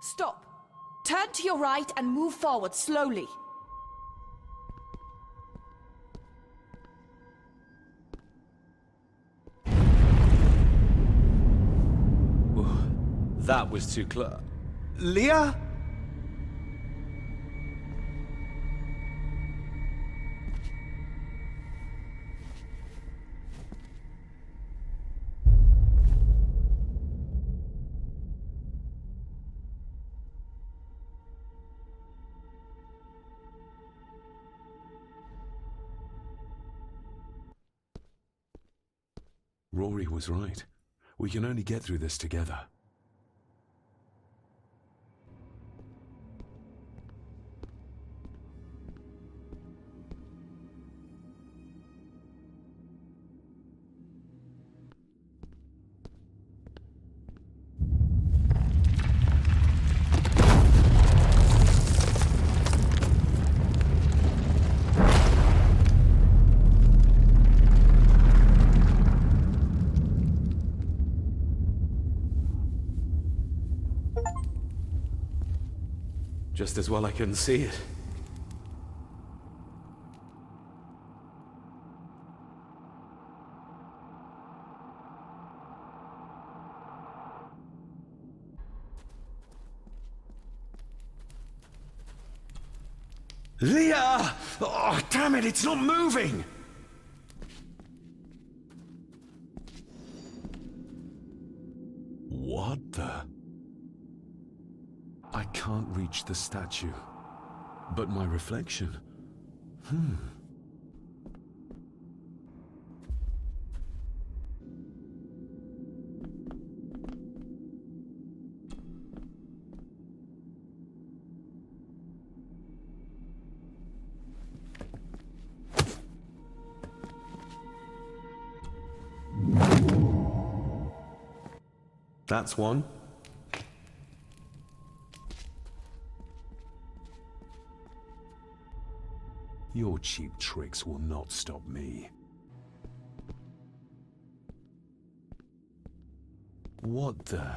Stop. Turn to your right and move forward slowly. That was too close. Leah? Rory was right. We can only get through this together. Just as well I couldn't see it. Leah! Oh, damn it, it's not moving! What the? I can't reach the statue. But my reflection... That's one. Your cheap tricks will not stop me. What the?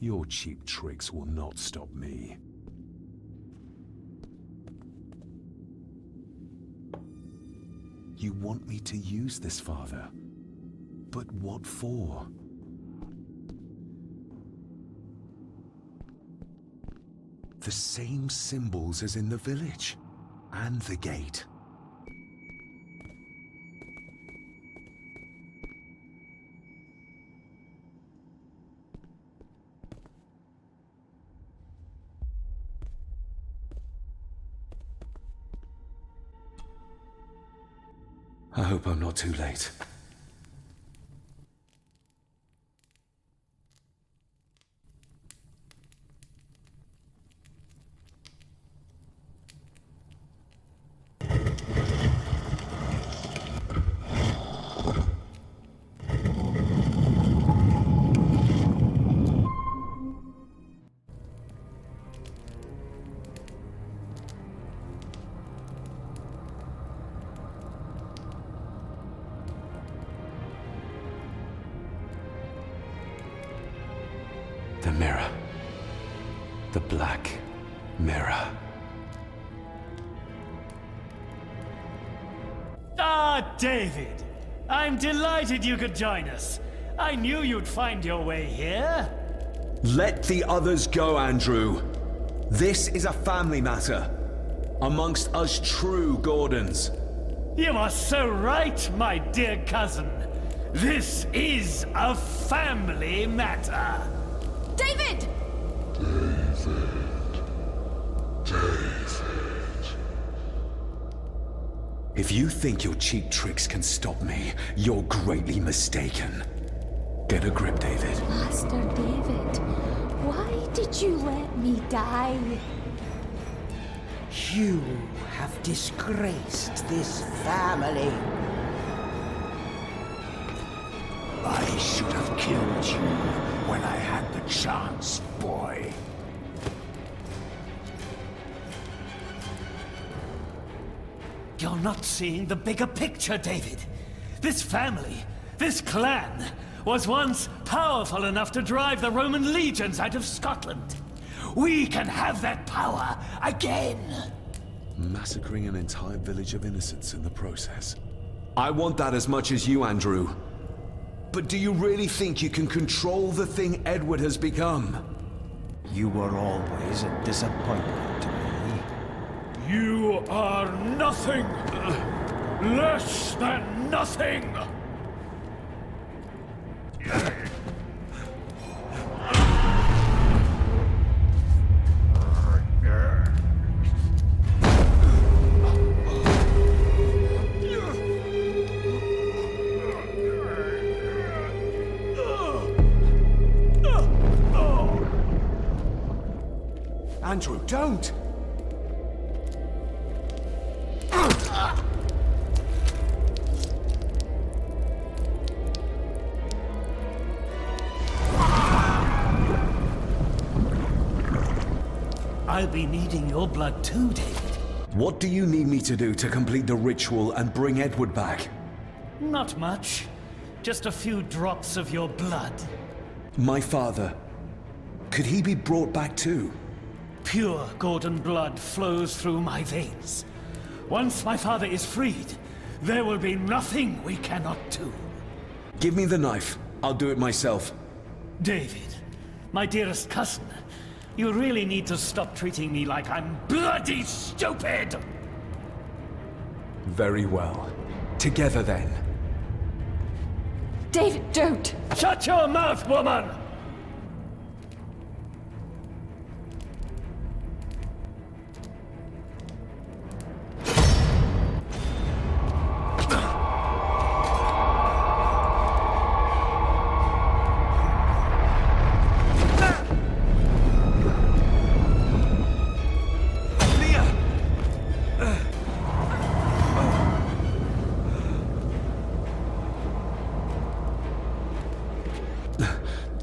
Your cheap tricks will not stop me. You want me to use this, Father? But what for? The same symbols as in the village, and the gate. I hope I'm not too late. The mirror. The black mirror. Ah, David. I'm delighted you could join us. I knew you'd find your way here. Let the others go, Andrew. This is a family matter. Amongst us true Gordons. You are so right, my dear cousin. This is a family matter. David! If you think your cheap tricks can stop me, you're greatly mistaken. Get a grip, David. Master David, why did you let me die? You have disgraced this family. I should have killed you when I had the chance, boy. You're not seeing the bigger picture, David. This family, this clan, was once powerful enough to drive the Roman legions out of Scotland. We can have that power again! Massacring an entire village of innocents in the process. I want that as much as you, Andrew. But do you really think you can control the thing Edward has become? You were always a disappointment to me. You are nothing! Less than nothing! Andrew, don't! I'll be needing your blood too, David. What do you need me to do to complete the ritual and bring Edward back? Not much. Just a few drops of your blood. My father. Could he be brought back too? Pure Gordon blood flows through my veins. Once my father is freed, there will be nothing we cannot do. Give me the knife. I'll do it myself. David, my dearest cousin, you really need to stop treating me like I'm bloody stupid! Very well. Together then. David, don't! Shut your mouth, woman!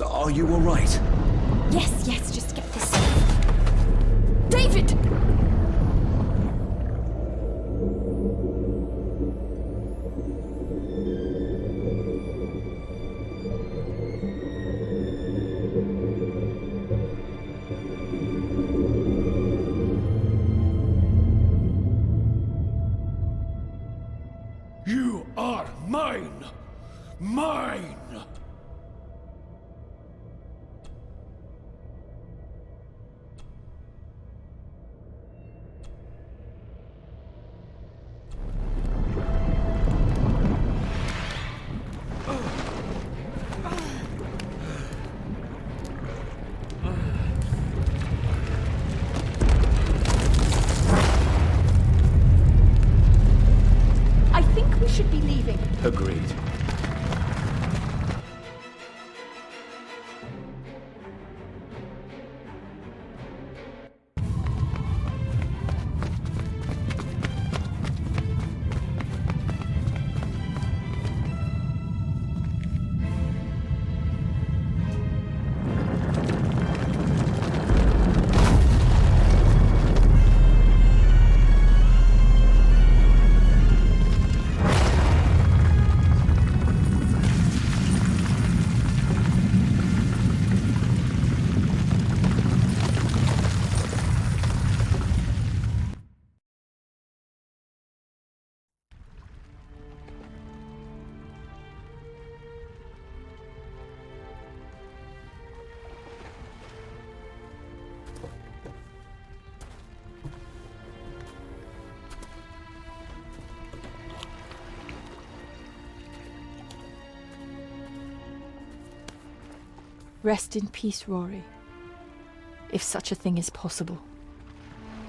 Are you all right? Yes, yes, just get this. David! You are mine! Mine! I think we should be leaving. Agreed. Rest in peace, Rory. If such a thing is possible.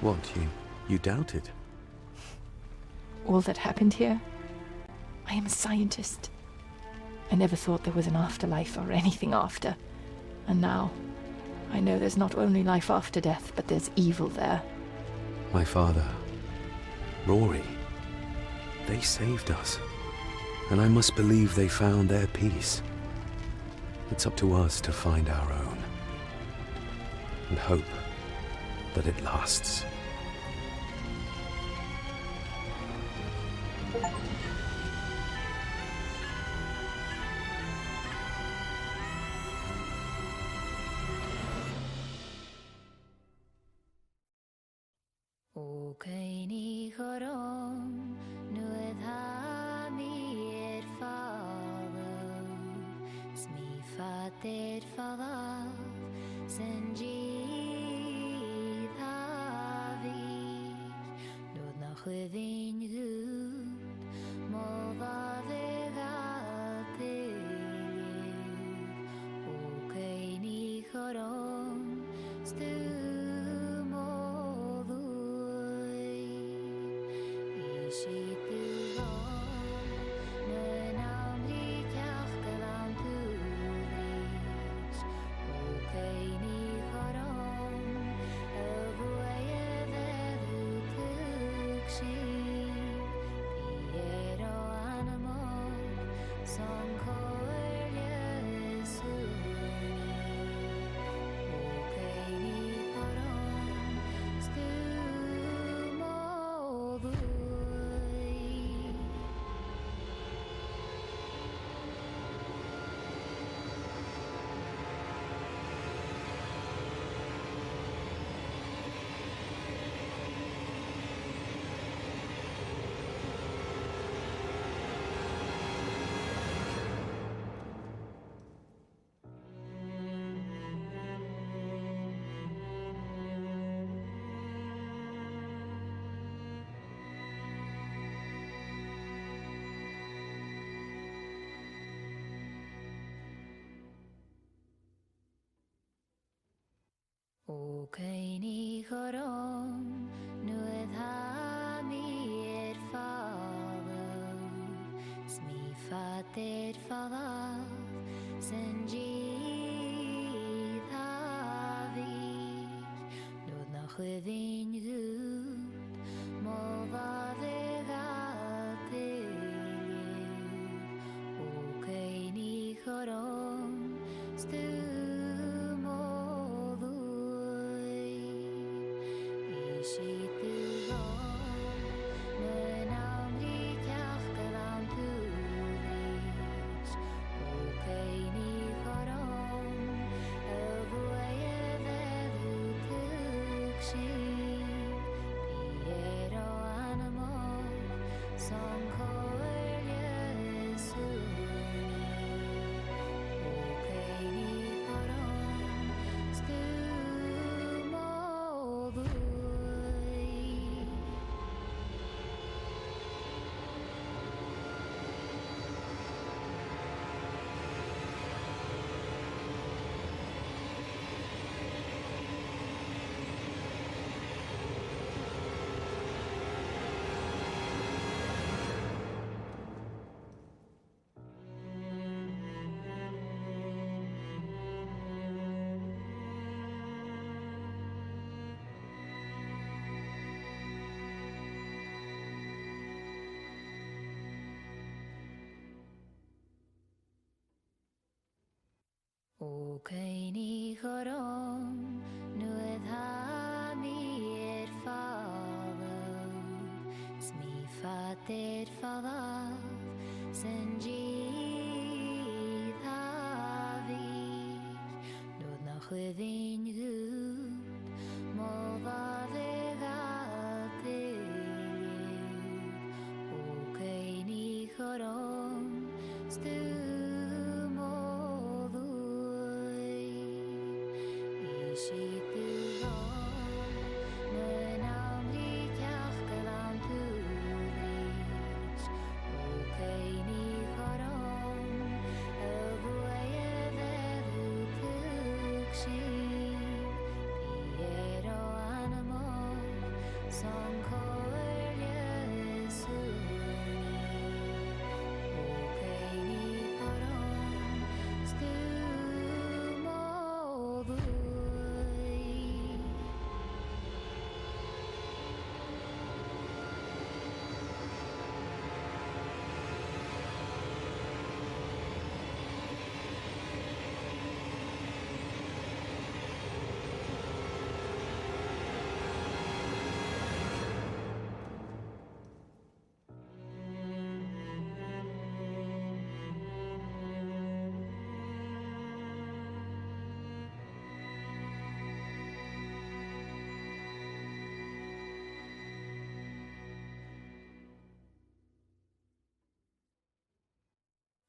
What, you doubt it? All that happened here? I am a scientist. I never thought there was an afterlife or anything after. And now, I know there's not only life after death, but there's evil there. My father, Rory, they saved us. And I must believe they found their peace. It's up to us to find our own. And hope that it lasts.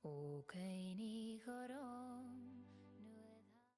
O Kaini Horo.